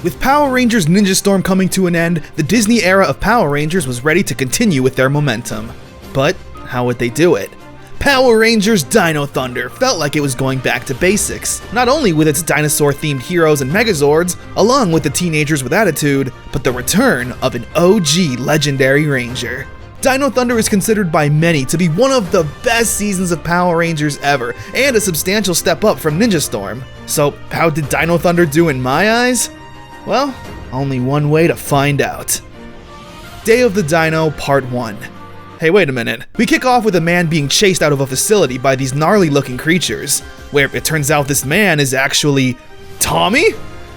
With Power Rangers Ninja Storm coming to an end, the Disney era of Power Rangers was ready to continue with their momentum. But how would they do it? Power Rangers Dino Thunder felt like it was going back to basics, not only with its dinosaur-themed heroes and Megazords, along with the teenagers with attitude, but the return of an OG legendary Ranger. Dino Thunder is considered by many to be one of the best seasons of Power Rangers ever, and a substantial step up from Ninja Storm. So how did Dino Thunder do in my eyes? Well, only one way to find out. Day of the Dino Part 1. Hey, wait a minute. We kick off with a man being chased out of a facility by these gnarly looking creatures, where it turns out this man is actually Tommy?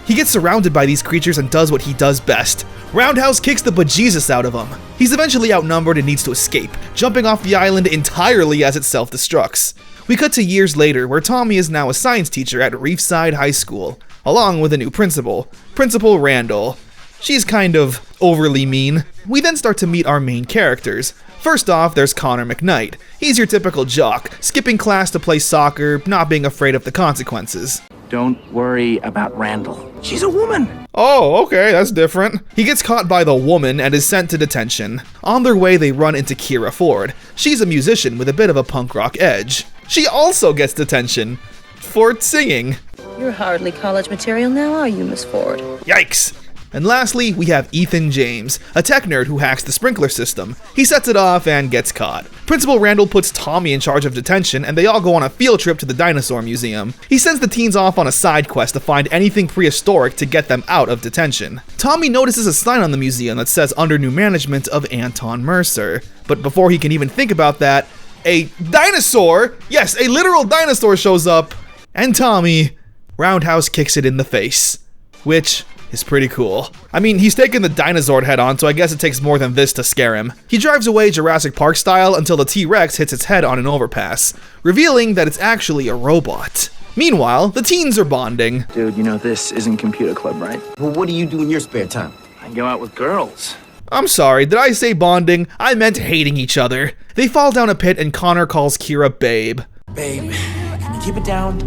He gets surrounded by these creatures and does what he does best. Roundhouse kicks the bejesus out of him. He's eventually outnumbered and needs to escape, jumping off the island entirely as it self-destructs. We cut to years later, where Tommy is now a science teacher at Reefside High School, along with a new principal, Principal Randall. She's kind of overly mean. We then start to meet our main characters. First off, there's Connor McKnight. He's your typical jock, skipping class to play soccer, not being afraid of the consequences. Don't worry about Randall. She's a woman! Oh, okay, that's different. He gets caught by the woman and is sent to detention. On their way, they run into Kira Ford. She's a musician with a bit of a punk rock edge. She also gets detention for singing. You're hardly college material now, are you, Miss Ford? Yikes! And lastly, we have Ethan James, a tech nerd who hacks the sprinkler system. He sets it off and gets caught. Principal Randall puts Tommy in charge of detention, and they all go on a field trip to the dinosaur museum. He sends the teens off on a side quest to find anything prehistoric to get them out of detention. Tommy notices a sign on the museum that says under new management of Anton Mercer. But before he can even think about that, a dinosaur, yes, a literal dinosaur shows up, and Tommy roundhouse kicks it in the face. Which is pretty cool. I mean, he's taken the dinosaur head on, so I guess it takes more than this to scare him. He drives away Jurassic Park style until the T-Rex hits its head on an overpass, revealing that it's actually a robot. Meanwhile, the teens are bonding. Dude, you know this isn't computer club, right? Well, what do you do in your spare time? I go out with girls. I'm sorry, did I say bonding? I meant hating each other. They fall down a pit and Connor calls Kira babe. Babe, can you keep it down?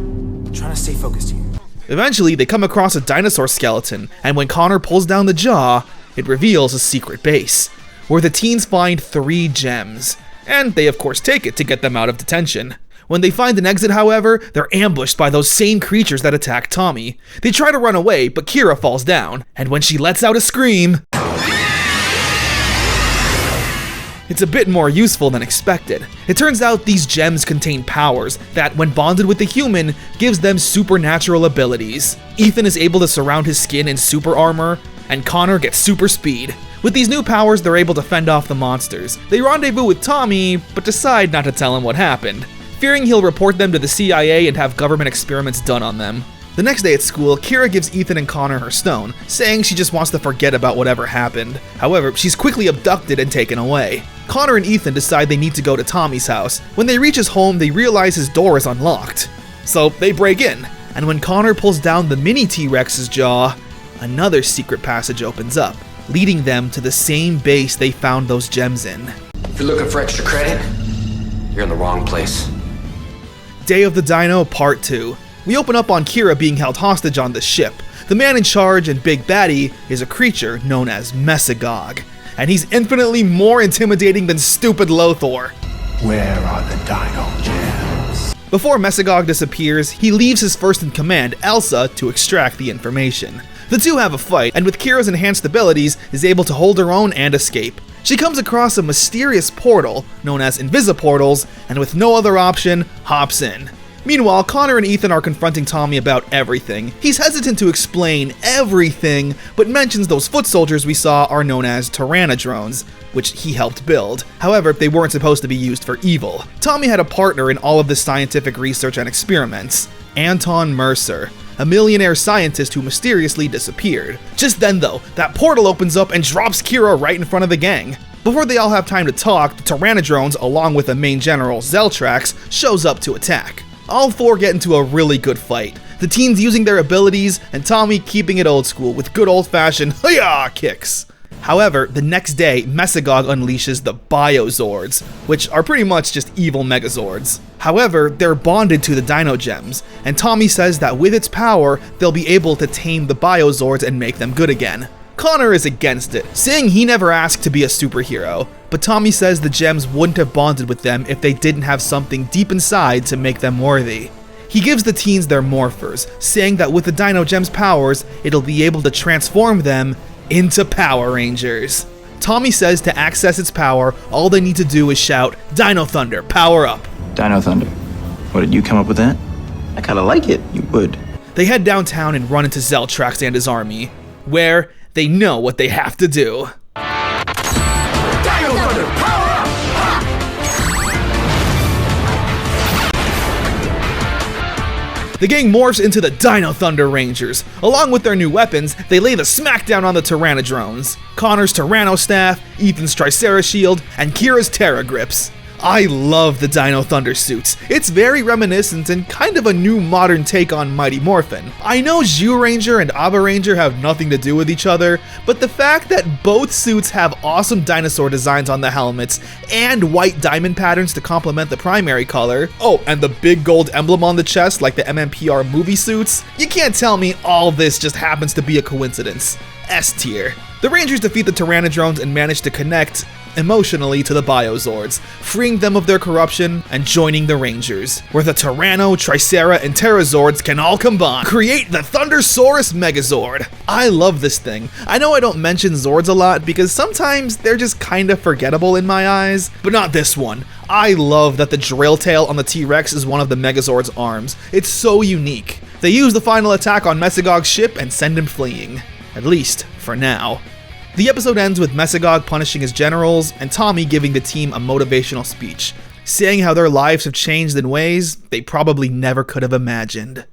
I'm trying to stay focused here. Eventually, they come across a dinosaur skeleton, and when Connor pulls down the jaw, it reveals a secret base, where the teens find 3 gems. And they of course take it to get them out of detention. When they find an exit, however, they're ambushed by those same creatures that attacked Tommy. They try to run away, but Kira falls down, and when she lets out a scream, it's a bit more useful than expected. It turns out these gems contain powers that, when bonded with the human, gives them supernatural abilities. Ethan is able to surround his skin in super armor, and Connor gets super speed. With these new powers, they're able to fend off the monsters. They rendezvous with Tommy, but decide not to tell him what happened, fearing he'll report them to the CIA and have government experiments done on them. The next day at school, Kira gives Ethan and Connor her stone, saying she just wants to forget about whatever happened. However, she's quickly abducted and taken away. Connor and Ethan decide they need to go to Tommy's house. When they reach his home, they realize his door is unlocked. So they break in, and when Connor pulls down the mini T-Rex's jaw, another secret passage opens up, leading them to the same base they found those gems in. If you're looking for extra credit, you're in the wrong place. Day of the Dino Part 2. We open up on Kira being held hostage on the ship. The man in charge and big baddie is a creature known as Mesagog, and he's infinitely more intimidating than stupid Lothor. Where are the Dino gems? Before Mesagog disappears, he leaves his first-in-command, Elsa, to extract the information. The two have a fight, and with Kira's enhanced abilities, is able to hold her own and escape. She comes across a mysterious portal, known as Invisiportals, and with no other option, hops in. Meanwhile, Connor and Ethan are confronting Tommy about everything. He's hesitant to explain everything, but mentions those foot soldiers we saw are known as Tyrannodrones, which he helped build. However, they weren't supposed to be used for evil. Tommy had a partner in all of this scientific research and experiments, Anton Mercer, a millionaire scientist who mysteriously disappeared. Just then though, that portal opens up and drops Kira right in front of the gang. Before they all have time to talk, the Tyrannodrones, along with the main general, Zeltrax, shows up to attack. All 4 get into a really good fight, the teens using their abilities and Tommy keeping it old school with good old-fashioned "Hiya!" kicks. However, the next day, Mesogog unleashes the Biozords, which are pretty much just evil Megazords. However, they're bonded to the Dino Gems, and Tommy says that with its power, they'll be able to tame the Biozords and make them good again. Connor is against it, saying he never asked to be a superhero, but Tommy says the gems wouldn't have bonded with them if they didn't have something deep inside to make them worthy. He gives the teens their morphers, saying that with the Dino Gems' powers, it'll be able to transform them into Power Rangers. Tommy says to access its power, all they need to do is shout, "Dino Thunder, power up!" Dino Thunder. What, did you come up with that? I kinda like it. You would. They head downtown and run into Zeltrax and his army, where they know what they have to do. Dino Thunder, power up! The gang morphs into the Dino Thunder Rangers. Along with their new weapons, they lay the smackdown on the Tyrannodrones. Connor's Tyranno Staff, Ethan's Tricera Shield, and Kira's Terra Grips. I love the Dino Thunder suits. It's very reminiscent and kind of a new modern take on Mighty Morphin. I know Zyuranger and Abaranger have nothing to do with each other, but the fact that both suits have awesome dinosaur designs on the helmets and white diamond patterns to complement the primary color, oh, and the big gold emblem on the chest like the MMPR movie suits, you can't tell me all this just happens to be a coincidence. S tier. The Rangers defeat the Tyrannodrones and manage to connect emotionally to the Biozords, freeing them of their corruption and joining the Rangers, where the Tyranno, Tricera, and Terrazords can all combine, create the Thundersaurus Megazord. I love this thing. I know I don't mention Zords a lot because sometimes they're just kinda forgettable in my eyes, but not this one. I love that the drill tail on the T-Rex is one of the Megazord's arms. It's so unique. They use the final attack on Mesogog's ship and send him fleeing. At least, for now. The episode ends with Mesogog punishing his generals, and Tommy giving the team a motivational speech, saying how their lives have changed in ways they probably never could have imagined.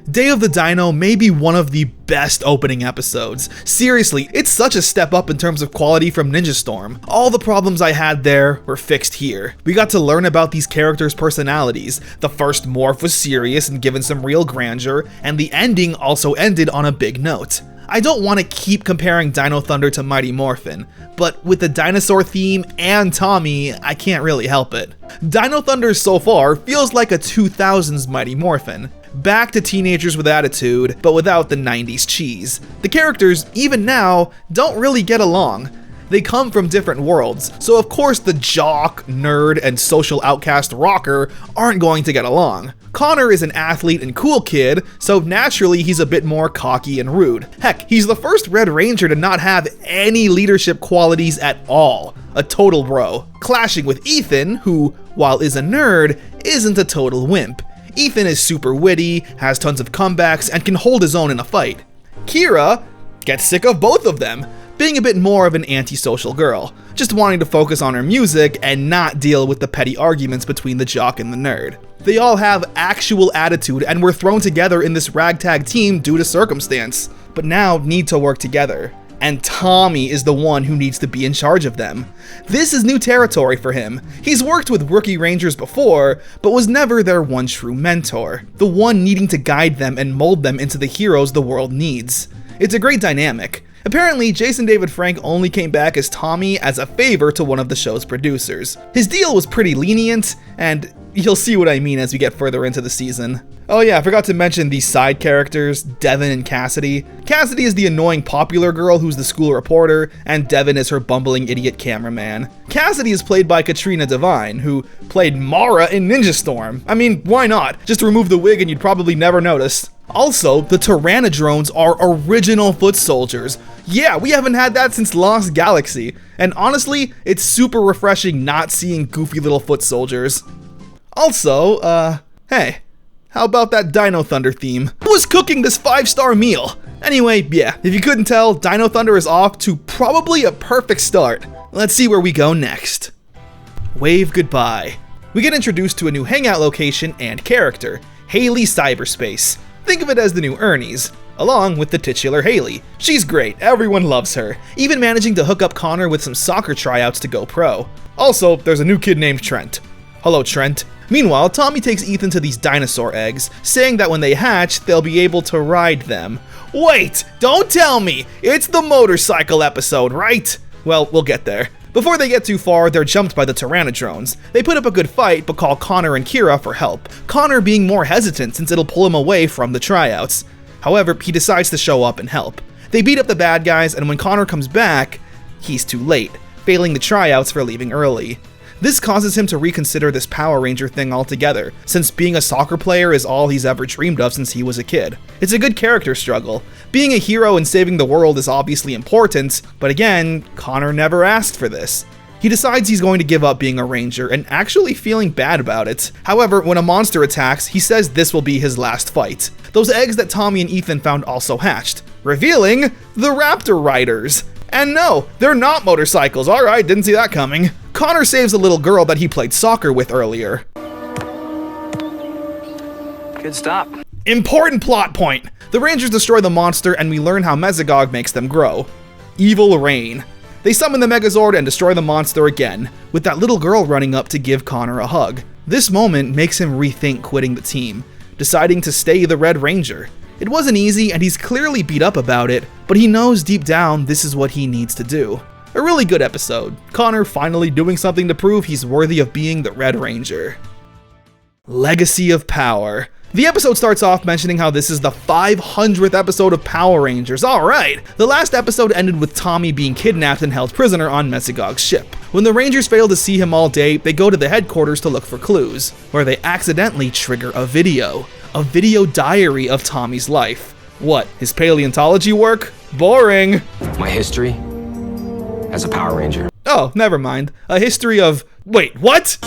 Day of the Dino may be one of the best opening episodes. Seriously, it's such a step up in terms of quality from Ninja Storm. All the problems I had there were fixed here. We got to learn about these characters' personalities. The first morph was serious and given some real grandeur, and the ending also ended on a big note. I don't want to keep comparing Dino Thunder to Mighty Morphin, but with the dinosaur theme and Tommy, I can't really help it. Dino Thunder so far feels like a 2000s Mighty Morphin. Back to teenagers with attitude, but without the 90s cheese. The characters, even now, don't really get along. They come from different worlds, so of course the jock, nerd, and social outcast rocker aren't going to get along. Connor is an athlete and cool kid, so naturally he's a bit more cocky and rude. Heck, he's the first Red Ranger to not have any leadership qualities at all. A total bro. Clashing with Ethan, who, while is a nerd, isn't a total wimp. Ethan is super witty, has tons of comebacks, and can hold his own in a fight. Kira gets sick of both of them, being a bit more of an antisocial girl, just wanting to focus on her music and not deal with the petty arguments between the jock and the nerd. They all have actual attitude and were thrown together in this ragtag team due to circumstance, but now need to work together. And Tommy is the one who needs to be in charge of them. This is new territory for him. He's worked with rookie Rangers before, but was never their one true mentor, the one needing to guide them and mold them into the heroes the world needs. It's a great dynamic. Apparently, Jason David Frank only came back as Tommy as a favor to one of the show's producers. His deal was pretty lenient, and you'll see what I mean as we get further into the season. Oh yeah, I forgot to mention these side characters, Devin and Cassidy. Cassidy is the annoying popular girl who's the school reporter, and Devin is her bumbling idiot cameraman. Cassidy is played by Katrina Devine, who played Mara in Ninja Storm. I mean, why not? Just remove the wig and you'd probably never notice. Also, the Tyrannodrones are original foot soldiers. Yeah, we haven't had that since Lost Galaxy, and honestly, it's super refreshing not seeing goofy little foot soldiers. Also, hey, how about that Dino Thunder theme? Who was cooking this 5-star meal? Anyway, yeah, if you couldn't tell, Dino Thunder is off to probably a perfect start. Let's see where we go next. Wave goodbye. We get introduced to a new hangout location and character, Haley Cyberspace. Think of it as the new Ernie's, along with the titular Haley. She's great, everyone loves her, even managing to hook up Connor with some soccer tryouts to go pro. Also, there's a new kid named Trent. Hello, Trent. Meanwhile, Tommy takes Ethan to these dinosaur eggs, saying that when they hatch, they'll be able to ride them. Wait, don't tell me! It's the motorcycle episode, right? Well, we'll get there. Before they get too far, they're jumped by the Pteranodrones. They put up a good fight, but call Connor and Kira for help, Connor being more hesitant since it'll pull him away from the tryouts. However, he decides to show up and help. They beat up the bad guys, and when Connor comes back, he's too late, failing the tryouts for leaving early. This causes him to reconsider this Power Ranger thing altogether, since being a soccer player is all he's ever dreamed of since he was a kid. It's a good character struggle. Being a hero and saving the world is obviously important, but again, Connor never asked for this. He decides he's going to give up being a ranger and actually feeling bad about it. However, when a monster attacks, he says this will be his last fight. Those eggs that Tommy and Ethan found also hatched, revealing the Raptor Riders. And no, they're not motorcycles. Alright, didn't see that coming. Connor saves a little girl that he played soccer with earlier. Good stop. Important plot point! The Rangers destroy the monster and we learn how Mesogog makes them grow. Evil Rain. They summon the Megazord and destroy the monster again, with that little girl running up to give Connor a hug. This moment makes him rethink quitting the team, deciding to stay the Red Ranger. It wasn't easy and he's clearly beat up about it, but he knows deep down this is what he needs to do. A really good episode. Connor finally doing something to prove he's worthy of being the Red Ranger. Legacy of Power. The episode starts off mentioning how this is the 500th episode of Power Rangers. Alright! The last episode ended with Tommy being kidnapped and held prisoner on Mesogog's ship. When the Rangers fail to see him all day, they go to the headquarters to look for clues, where they accidentally trigger a video diary of Tommy's life. What, his paleontology work? Boring! My history as a Power Ranger. Oh, never mind. A history of... Wait, what?!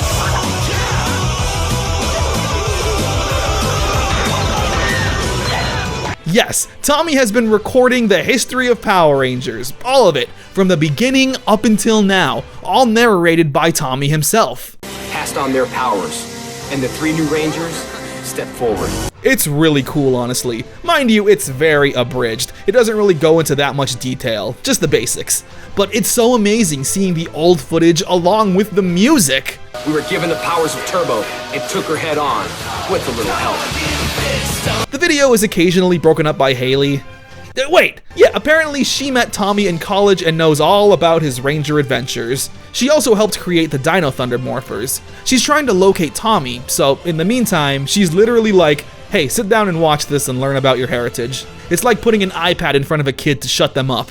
Yes, Tommy has been recording the history of Power Rangers, all of it, from the beginning up until now, all narrated by Tommy himself. Passed on their powers, and the 3 new Rangers stepped forward. It's really cool, honestly. Mind you, it's very abridged. It doesn't really go into that much detail, just the basics. But it's so amazing seeing the old footage along with the music. We were given the powers of Turbo and took her head on, with a little help. The video is occasionally broken up by Haley. Wait, yeah, apparently she met Tommy in college and knows all about his Ranger adventures. She also helped create the Dino Thunder morphers. She's trying to locate Tommy, so in the meantime, she's literally like, hey, sit down and watch this and learn about your heritage. It's like putting an iPad in front of a kid to shut them up.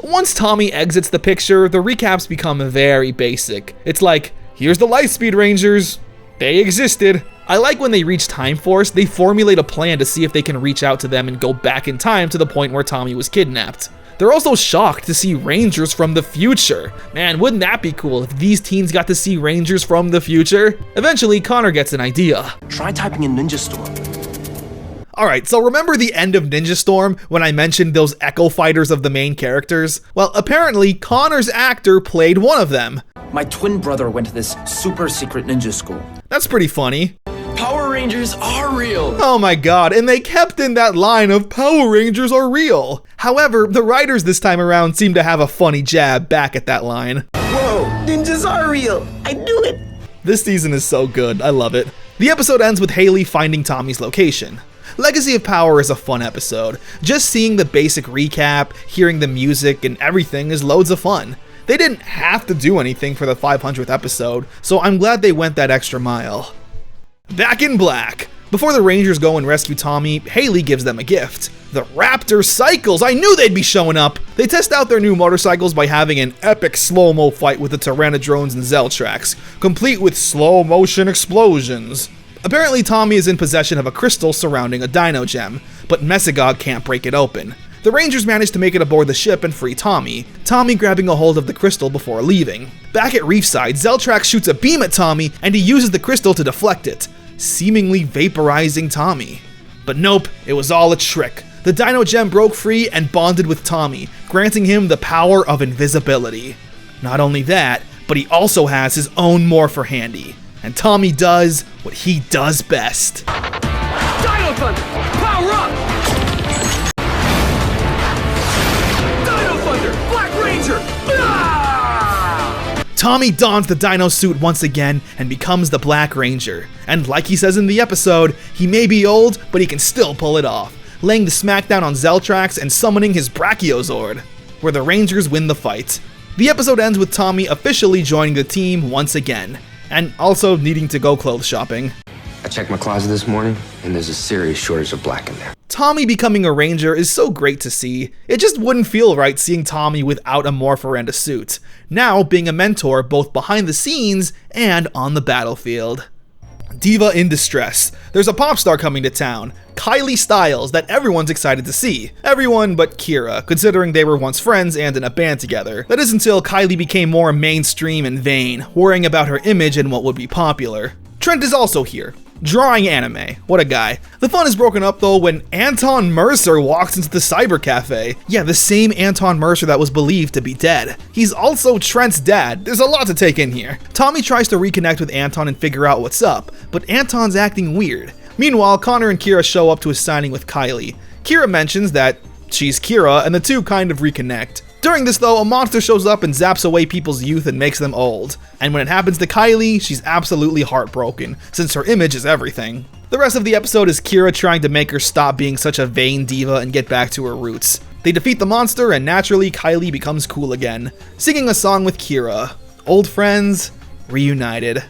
Once Tommy exits the picture, the recaps become very basic. It's like, here's the Lightspeed Rangers. They existed. I like when they reach Time Force, they formulate a plan to see if they can reach out to them and go back in time to the point where Tommy was kidnapped. They're also shocked to see Rangers from the future. Man, wouldn't that be cool if these teens got to see Rangers from the future? Eventually, Connor gets an idea. Try typing in Ninja Storm. Alright, so remember the end of Ninja Storm when I mentioned those Echo Fighters of the main characters? Well, apparently, Connor's actor played one of them. My twin brother went to this super secret ninja school. That's pretty funny. Power Rangers are real! Oh my god, and they kept in that line of Power Rangers are real. However, the writers this time around seem to have a funny jab back at that line. Whoa, ninjas are real! I knew it! This season is so good, I love it. The episode ends with Haley finding Tommy's location. Legacy of Power is a fun episode. Just seeing the basic recap, hearing the music, and everything is loads of fun. They didn't have to do anything for the 500th episode, so I'm glad they went that extra mile. Back in Black. Before the Rangers go and rescue Tommy, Haley gives them a gift. The Raptor Cycles! I knew they'd be showing up! They test out their new motorcycles by having an epic slow-mo fight with the Pteranodrones and Zeltrax, complete with slow-motion explosions. Apparently Tommy is in possession of a crystal surrounding a Dino Gem, but Mesogog can't break it open. The Rangers manage to make it aboard the ship and free Tommy grabbing a hold of the crystal before leaving. Back at Reefside, Zeltrax shoots a beam at Tommy and he uses the crystal to deflect it, seemingly vaporizing Tommy. But nope, it was all a trick. The Dino Gem broke free and bonded with Tommy, granting him the power of invisibility. Not only that, but he also has his own morpher handy, and Tommy does what he does best. Dino Thunder! Power up! Tommy dons the Dino suit once again and becomes the Black Ranger. And like he says in the episode, he may be old, but he can still pull it off, laying the smackdown on Zeltrax and summoning his Brachiozord, where the Rangers win the fight. The episode ends with Tommy officially joining the team once again, and also needing to go clothes shopping. I checked my closet this morning, and there's a serious shortage of black in there. Tommy becoming a ranger is so great to see. It just wouldn't feel right seeing Tommy without a morpher and a suit, now being a mentor both behind the scenes and on the battlefield. Diva in distress. There's a pop star coming to town, Kylie Styles, that everyone's excited to see. Everyone but Kira, considering they were once friends and in a band together. That is until Kylie became more mainstream and vain, worrying about her image and what would be popular. Trent is also here, drawing anime. What a guy. The fun is broken up though when Anton Mercer walks into the cyber cafe. Yeah, the same Anton Mercer that was believed to be dead. He's also Trent's dad. There's a lot to take in here. Tommy tries to reconnect with Anton and figure out what's up, but Anton's acting weird. Meanwhile, Connor and Kira show up to his signing with Kylie. Kira mentions that she's Kira and the two kind of reconnect. During this though, a monster shows up and zaps away people's youth and makes them old. And when it happens to Kylie, she's absolutely heartbroken, since her image is everything. The rest of the episode is Kira trying to make her stop being such a vain diva and get back to her roots. They defeat the monster and naturally Kylie becomes cool again, singing a song with Kira. Old friends, reunited.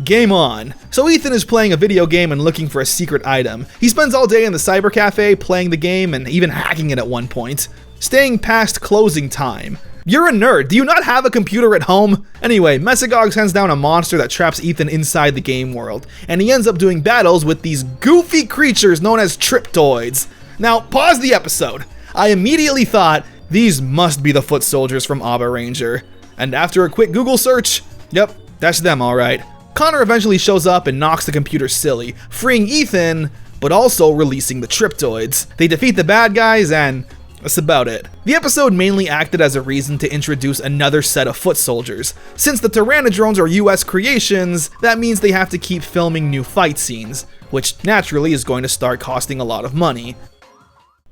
Game on. So Ethan is playing a video game and looking for a secret item. He spends all day in the cyber cafe playing the game and even hacking it at one point, staying past closing time. You're a nerd, do you not have a computer at home? Anyway, Mesagog sends down a monster that traps Ethan inside the game world, and he ends up doing battles with these goofy creatures known as Triptoids. Now, pause the episode. I immediately thought, these must be the foot soldiers from Abba Ranger. And after a quick Google search, yep, that's them alright. Connor eventually shows up and knocks the computer silly, freeing Ethan, but also releasing the Triptoids. They defeat the bad guys and that's about it. The episode mainly acted as a reason to introduce another set of foot soldiers. Since the Tyrannodrones are US creations, that means they have to keep filming new fight scenes, which naturally is going to start costing a lot of money.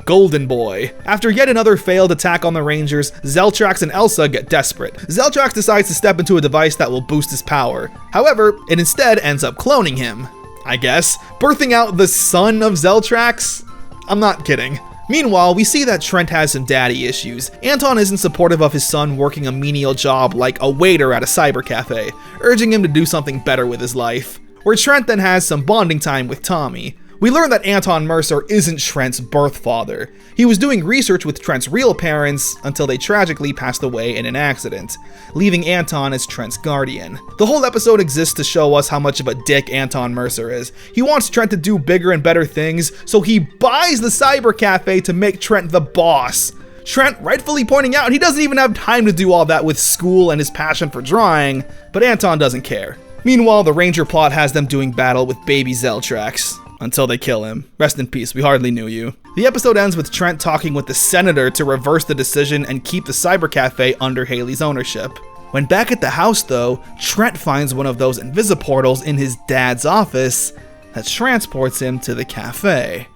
Golden Boy. After yet another failed attack on the Rangers, Zeltrax and Elsa get desperate. Zeltrax decides to step into a device that will boost his power. However, it instead ends up cloning him, I guess, birthing out the son of Zeltrax? I'm not kidding. Meanwhile, we see that Trent has some daddy issues. Anton isn't supportive of his son working a menial job like a waiter at a cyber cafe, urging him to do something better with his life. Where Trent then has some bonding time with Tommy. We learn that Anton Mercer isn't Trent's birth father. He was doing research with Trent's real parents until they tragically passed away in an accident, leaving Anton as Trent's guardian. The whole episode exists to show us how much of a dick Anton Mercer is. He wants Trent to do bigger and better things, so he buys the cyber cafe to make Trent the boss. Trent rightfully pointing out he doesn't even have time to do all that with school and his passion for drawing, but Anton doesn't care. Meanwhile, the Ranger plot has them doing battle with baby Zeltrax. Until they kill him. Rest in peace, we hardly knew you. The episode ends with Trent talking with the senator to reverse the decision and keep the cyber cafe under Haley's ownership. When back at the house though, Trent finds one of those invisiportals in his dad's office that transports him to the cafe.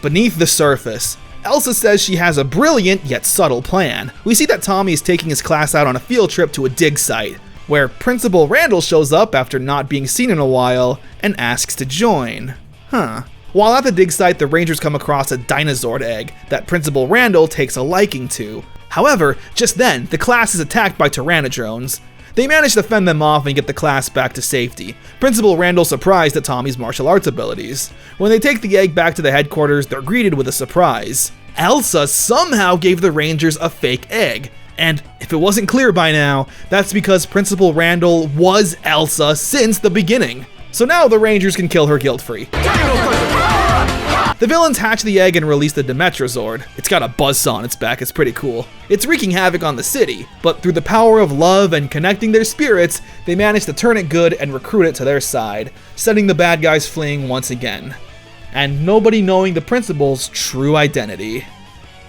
Beneath the surface, Elsa says she has a brilliant yet subtle plan. We see that Tommy is taking his class out on a field trip to a dig site, where Principal Randall shows up after not being seen in a while and asks to join. While at the dig site, the Rangers come across a dinosaur egg that Principal Randall takes a liking to. However, just then, the class is attacked by Tyrannodrones. They manage to fend them off and get the class back to safety. Principal Randall surprised at Tommy's martial arts abilities. When they take the egg back to the headquarters, they're greeted with a surprise. Elsa somehow gave the Rangers a fake egg. And if it wasn't clear by now, that's because Principal Randall was Elsa since the beginning. So now the Rangers can kill her guilt-free. The villains hatch the egg and release the Dimetrazord. It's got a buzzsaw on its back, it's pretty cool. It's wreaking havoc on the city, but through the power of love and connecting their spirits, they manage to turn it good and recruit it to their side, sending the bad guys fleeing once again. And nobody knowing the principal's true identity.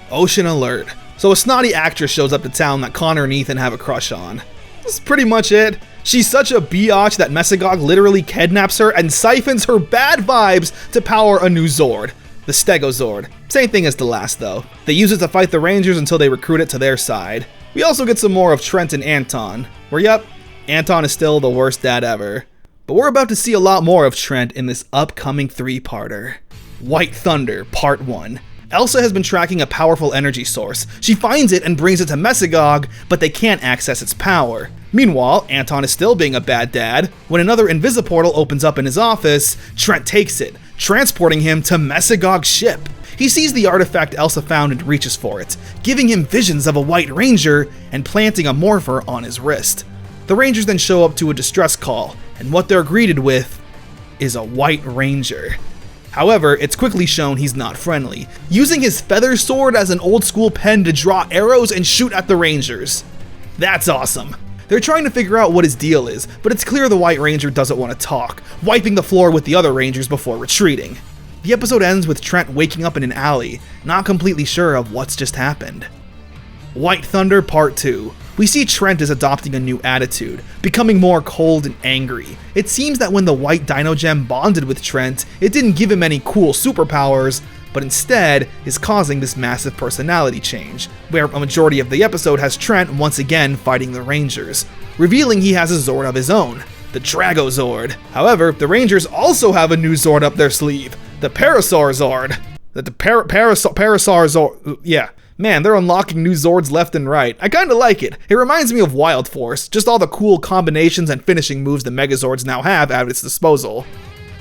Ocean alert. So a snotty actress shows up to town that Connor and Ethan have a crush on. That's pretty much it. She's such a biatch that Mesagog literally kidnaps her and siphons her bad vibes to power a new Zord. the Stegozord. Same thing as the last though. They use it to fight the Rangers until they recruit it to their side. We also get some more of Trent and Anton, where yep, Anton is still the worst dad ever. But we're about to see a lot more of Trent in this upcoming 3-parter. White Thunder, Part 1. Elsa has been tracking a powerful energy source. She finds it and brings it to Mesogog, but they can't access its power. Meanwhile, Anton is still being a bad dad. When another Invisiportal opens up in his office, Trent takes it, transporting him to Mesogog's ship. He sees the artifact Elsa found and reaches for it, giving him visions of a White Ranger and planting a morpher on his wrist. The Rangers then show up to a distress call, and what they're greeted with is a White Ranger. However, it's quickly shown he's not friendly, using his feather sword as an old school pen to draw arrows and shoot at the Rangers. That's awesome. They're trying to figure out what his deal is, but it's clear the White Ranger doesn't want to talk, wiping the floor with the other Rangers before retreating. The episode ends with Trent waking up in an alley, not completely sure of what's just happened. White Thunder Part 2. We see Trent is adopting a new attitude, becoming more cold and angry. It seems that when the White Dino Gem bonded with Trent, it didn't give him any cool superpowers, but instead is causing this massive personality change, where a majority of the episode has Trent once again fighting the Rangers, revealing he has a Zord of his own, the Dragozord. However, the Rangers also have a new Zord up their sleeve, the Parasaur Zord. Parasaur Zord, yeah. Man, they're unlocking new Zords left and right. I kinda like it. It reminds me of Wild Force, just all the cool combinations and finishing moves the Megazords now have at its disposal.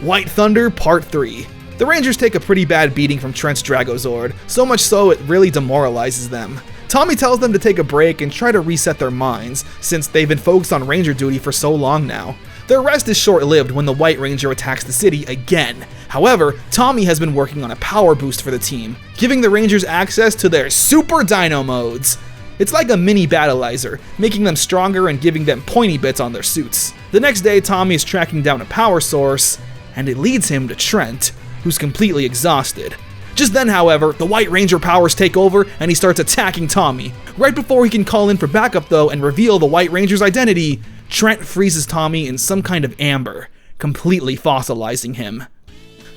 White Thunder Part 3. The Rangers take a pretty bad beating from Trent's Dragozord, so much so it really demoralizes them. Tommy tells them to take a break and try to reset their minds, since they've been focused on Ranger duty for so long now. Their rest is short-lived when the White Ranger attacks the city again. However, Tommy has been working on a power boost for the team, giving the Rangers access to their Super Dino modes. It's like a mini battleizer, making them stronger and giving them pointy bits on their suits. The next day, Tommy is tracking down a power source, and it leads him to Trent, who's completely exhausted. Just then, however, the White Ranger powers take over and he starts attacking Tommy. Right before he can call in for backup though and reveal the White Ranger's identity, Trent freezes Tommy in some kind of amber, completely fossilizing him.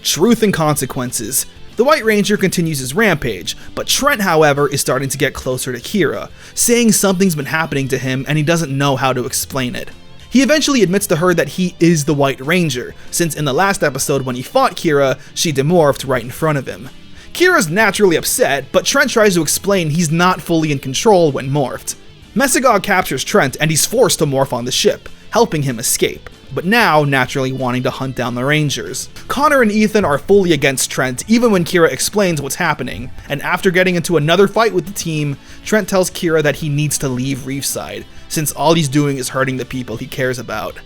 Truth and Consequences. The White Ranger continues his rampage, but Trent, however, is starting to get closer to Kira, saying something's been happening to him and he doesn't know how to explain it. He eventually admits to her that he is the White Ranger, since in the last episode when he fought Kira, she demorphed right in front of him. Kira's naturally upset, but Trent tries to explain he's not fully in control when morphed. Mesogog captures Trent and he's forced to morph on the ship, helping him escape, but now naturally wanting to hunt down the Rangers. Connor and Ethan are fully against Trent even when Kira explains what's happening, and after getting into another fight with the team, Trent tells Kira that he needs to leave Reefside, since all he's doing is hurting the people he cares about.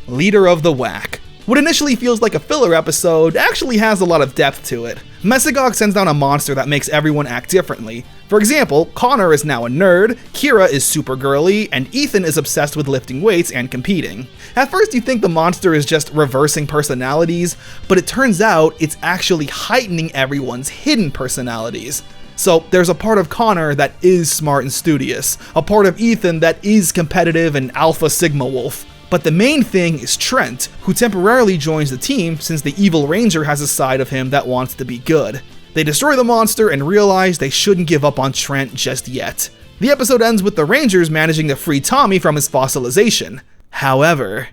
Leader of the Whack. What initially feels like a filler episode actually has a lot of depth to it. Mesogog sends down a monster that makes everyone act differently. For example, Connor is now a nerd, Kira is super girly, and Ethan is obsessed with lifting weights and competing. At first you think the monster is just reversing personalities, but it turns out it's actually heightening everyone's hidden personalities. So there's a part of Connor that is smart and studious, a part of Ethan that is competitive and alpha sigma wolf. But the main thing is Trent, who temporarily joins the team since the evil Ranger has a side of him that wants to be good. They destroy the monster and realize they shouldn't give up on Trent just yet. The episode ends with the Rangers managing to free Tommy from his fossilization. However,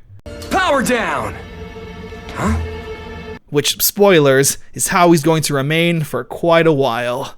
Power down! Huh? which, spoilers, is how he's going to remain for quite a while.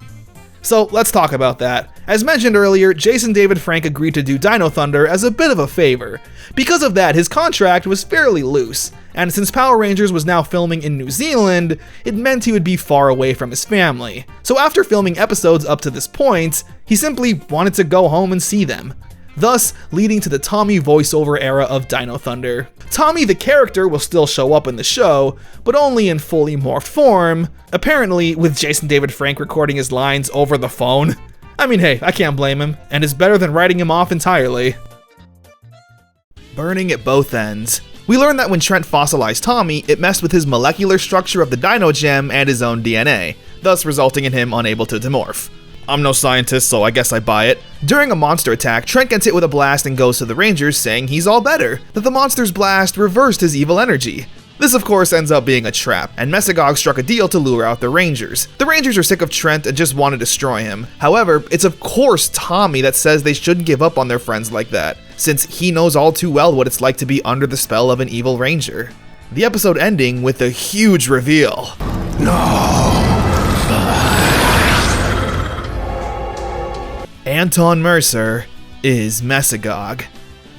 So let's talk about that. As mentioned earlier, Jason David Frank agreed to do Dino Thunder as a bit of a favor. Because of that, his contract was fairly loose, and since Power Rangers was now filming in New Zealand, it meant he would be far away from his family. So after filming episodes up to this point, he simply wanted to go home and see them, thus leading to the Tommy voiceover era of Dino Thunder. Tommy the character will still show up in the show, but only in fully morphed form, apparently with Jason David Frank recording his lines over the phone. I mean, hey, I can't blame him, and it's better than writing him off entirely. Burning at both ends. We learned that when Trent fossilized Tommy, it messed with his molecular structure of the Dino Gem and his own DNA, thus resulting in him unable to demorph. I'm no scientist, so I guess I buy it. During a monster attack, Trent gets hit with a blast and goes to the Rangers saying he's all better, that the monster's blast reversed his evil energy. This of course ends up being a trap, and Mesogog struck a deal to lure out the Rangers. The Rangers are sick of Trent and just want to destroy him. However, it's of course Tommy that says they shouldn't give up on their friends like that, since he knows all too well what it's like to be under the spell of an evil Ranger. The episode ending with a huge reveal. Anton Mercer is Mesogog,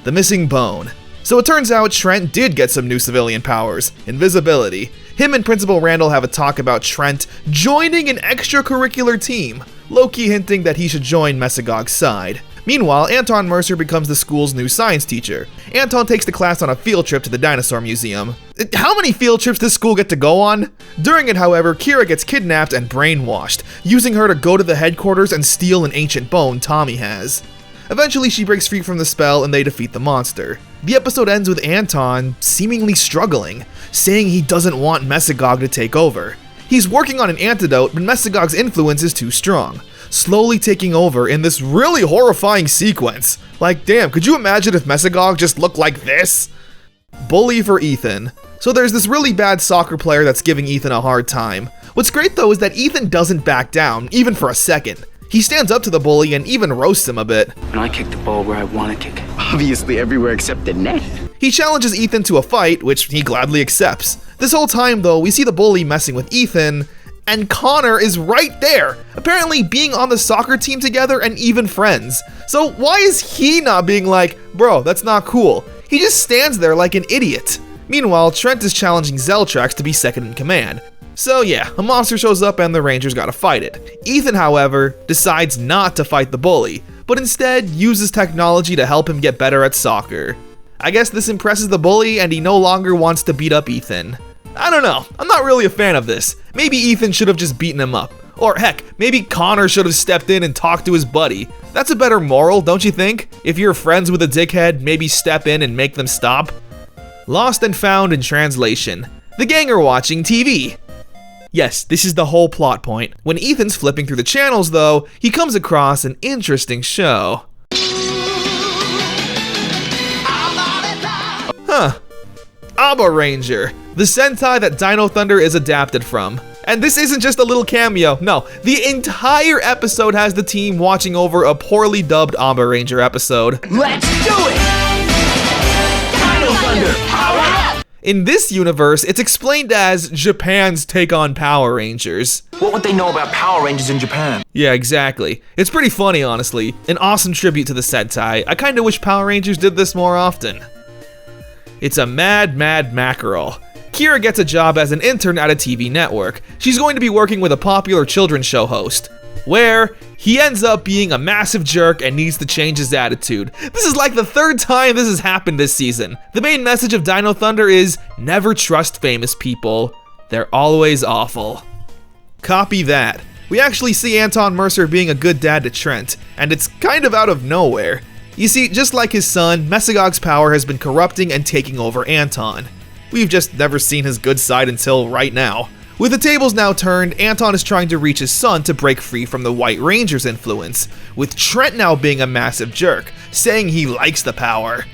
the missing bone. So it turns out Trent did get some new civilian powers, invisibility. Him and Principal Randall have a talk about Trent joining an extracurricular team, low-key hinting that he should join Mesogog's side. Meanwhile, Anton Mercer becomes the school's new science teacher. Anton takes the class on a field trip to the dinosaur museum. How many field trips does school get to go on? During it, however, Kira gets kidnapped and brainwashed, using her to go to the headquarters and steal an ancient bone Tommy has. Eventually, she breaks free from the spell and they defeat the monster. The episode ends with Anton seemingly struggling, saying he doesn't want Mesogog to take over. He's working on an antidote, but Mesogog's influence is too strong, slowly taking over in this really horrifying sequence. Like, damn, could you imagine if Mesogog just looked like this? Bully for Ethan. So there's this really bad soccer player that's giving Ethan a hard time. What's great though is that Ethan doesn't back down, even for a second. He stands up to the bully and even roasts him a bit. And I kick the ball where I want to kick it. Obviously everywhere except the net. He challenges Ethan to a fight, which he gladly accepts. This whole time though, we see the bully messing with Ethan, and Connor is right there, apparently being on the soccer team together and even friends. So why is he not being like, bro, that's not cool? He just stands there like an idiot. Meanwhile, Trent is challenging Zeltrax to be second in command. So yeah, a monster shows up and the Rangers gotta fight it. Ethan, however, decides not to fight the bully, but instead uses technology to help him get better at soccer. I guess this impresses the bully and he no longer wants to beat up Ethan. I don't know, I'm not really a fan of this. Maybe Ethan should have just beaten him up. Or heck, maybe Connor should have stepped in and talked to his buddy. That's a better moral, don't you think? If you're friends with a dickhead, maybe step in and make them stop. Lost and found in translation. The gang are watching TV. Yes, this is the whole plot point. When Ethan's flipping through the channels though, he comes across an interesting show. Abba Ranger, the Sentai that Dino Thunder is adapted from. And this isn't just a little cameo, no, the entire episode has the team watching over a poorly dubbed Abba Ranger episode. Let's do it! Dino Thunder, power up! In this universe, it's explained as Japan's take on Power Rangers. What would they know about Power Rangers in Japan? Yeah, exactly. It's pretty funny, honestly. An awesome tribute to the Sentai. I kinda wish Power Rangers did this more often. It's a mad mackerel. Kira gets a job as an intern at a TV network. She's going to be working with a popular children's show host, where he ends up being a massive jerk and needs to change his attitude. This is like the third time this has happened this season. The main message of Dino Thunder is never trust famous people. They're always awful. Copy that. We actually see Anton Mercer being a good dad to Trent, and it's kind of out of nowhere. You see, just like his son, Mesogog's power has been corrupting and taking over Anton. We've just never seen his good side until right now. With the tables now turned, Anton is trying to reach his son to break free from the White Ranger's influence, with Trent now being a massive jerk, saying he likes the power.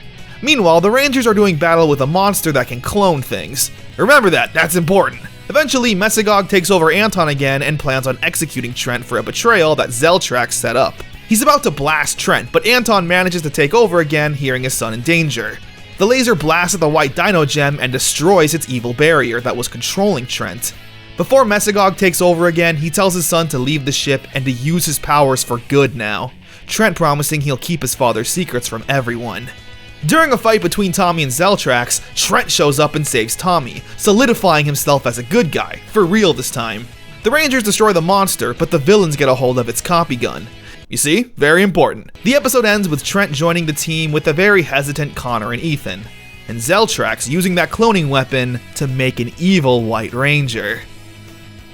Meanwhile, the Rangers are doing battle with a monster that can clone things. Remember that's important. Eventually, Mesogog takes over Anton again and plans on executing Trent for a betrayal that Zeltrax set up. He's about to blast Trent, but Anton manages to take over again, hearing his son in danger. The laser blasts at the white dino gem and destroys its evil barrier that was controlling Trent. Before Mesogog takes over again, he tells his son to leave the ship and to use his powers for good now, Trent promising he'll keep his father's secrets from everyone. During a fight between Tommy and Zeltrax, Trent shows up and saves Tommy, solidifying himself as a good guy, for real this time. The Rangers destroy the monster, but the villains get a hold of its copy gun. You see? Very important. The episode ends with Trent joining the team with a very hesitant Connor and Ethan, and Zeltrax using that cloning weapon to make an evil White Ranger.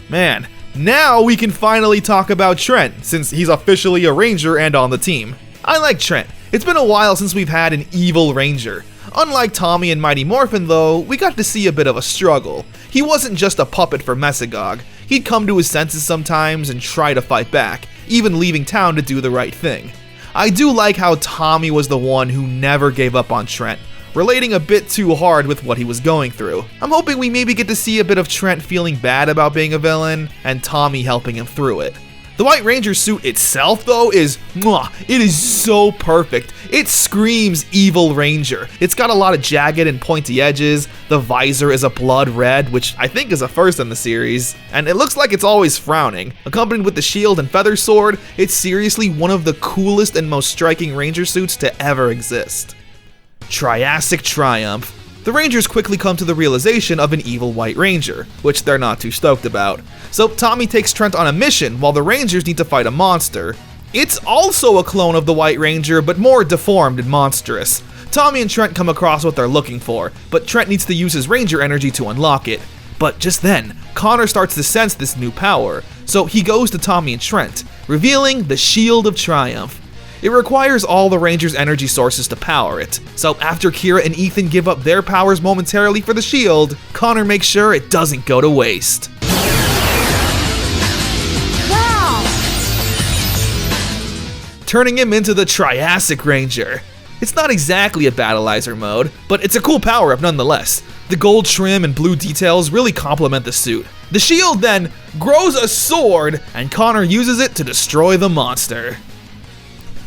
Man, now we can finally talk about Trent, since he's officially a Ranger and on the team. I like Trent. It's been a while since we've had an evil Ranger. Unlike Tommy and Mighty Morphin though, we got to see a bit of a struggle. He wasn't just a puppet for Mesogog. He'd come to his senses sometimes and try to fight back, even leaving town to do the right thing. I do like how Tommy was the one who never gave up on Trent, relating a bit too hard with what he was going through. I'm hoping we maybe get to see a bit of Trent feeling bad about being a villain, and Tommy helping him through it. The White Ranger suit itself, though, is mwah, it is so perfect. It screams Evil Ranger. It's got a lot of jagged and pointy edges, the visor is a blood red, which I think is a first in the series, and it looks like it's always frowning. Accompanied with the shield and feather sword, it's seriously one of the coolest and most striking Ranger suits to ever exist. Triassic Triumph. The Rangers quickly come to the realization of an evil White Ranger, which they're not too stoked about. So Tommy takes Trent on a mission while the Rangers need to fight a monster. It's also a clone of the White Ranger, but more deformed and monstrous. Tommy and Trent come across what they're looking for, but Trent needs to use his Ranger energy to unlock it. But just then, Connor starts to sense this new power, so he goes to Tommy and Trent, revealing the Shield of Triumph. It requires all the Rangers' energy sources to power it, so after Kira and Ethan give up their powers momentarily for the shield, Connor makes sure it doesn't go to waste. Wow! Turning him into the Triassic Ranger. It's not exactly a battleizer mode, but it's a cool power-up nonetheless. The gold trim and blue details really complement the suit. The shield then grows a sword, and Connor uses it to destroy the monster.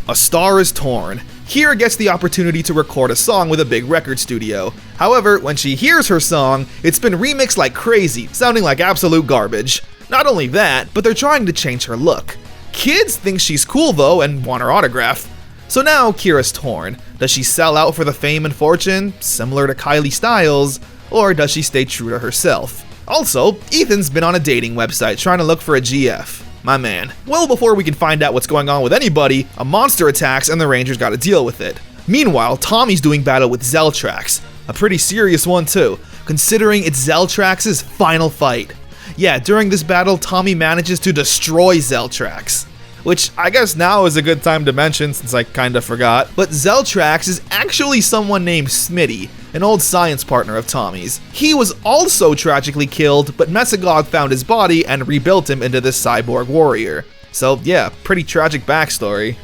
A Star is Torn. Kira gets the opportunity to record a song with a big record studio. However, when she hears her song, it's been remixed like crazy, sounding like absolute garbage. Not only that, but they're trying to change her look. Kids think she's cool though and want her autograph. So now Kira's torn. Does she sell out for the fame and fortune, similar to Kylie Styles, or does she stay true to herself? Also, Ethan's been on a dating website trying to look for a GF. My man. Well, before we can find out what's going on with anybody, a monster attacks and the Rangers gotta deal with it. Meanwhile, Tommy's doing battle with Zeltrax. A pretty serious one too, considering it's Zeltrax's final fight. Yeah, during this battle, Tommy manages to destroy Zeltrax. Which I guess now is a good time to mention since I kinda forgot. But Zeltrax is actually someone named Smitty, an old science partner of Tommy's. He was also tragically killed, but Mesagog found his body and rebuilt him into this cyborg warrior. So yeah, pretty tragic backstory.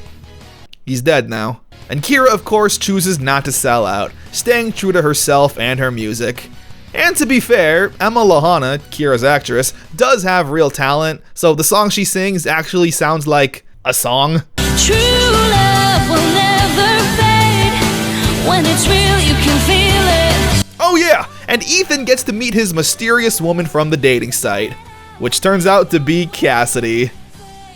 He's dead now. And Kira of course chooses not to sell out, staying true to herself and her music. And to be fair, Emma Lahana, Kira's actress, does have real talent, so the song she sings actually sounds like a song. True love will never fade. When it's real, you can feel it. Oh yeah, and Ethan gets to meet his mysterious woman from the dating site, which turns out to be Cassidy.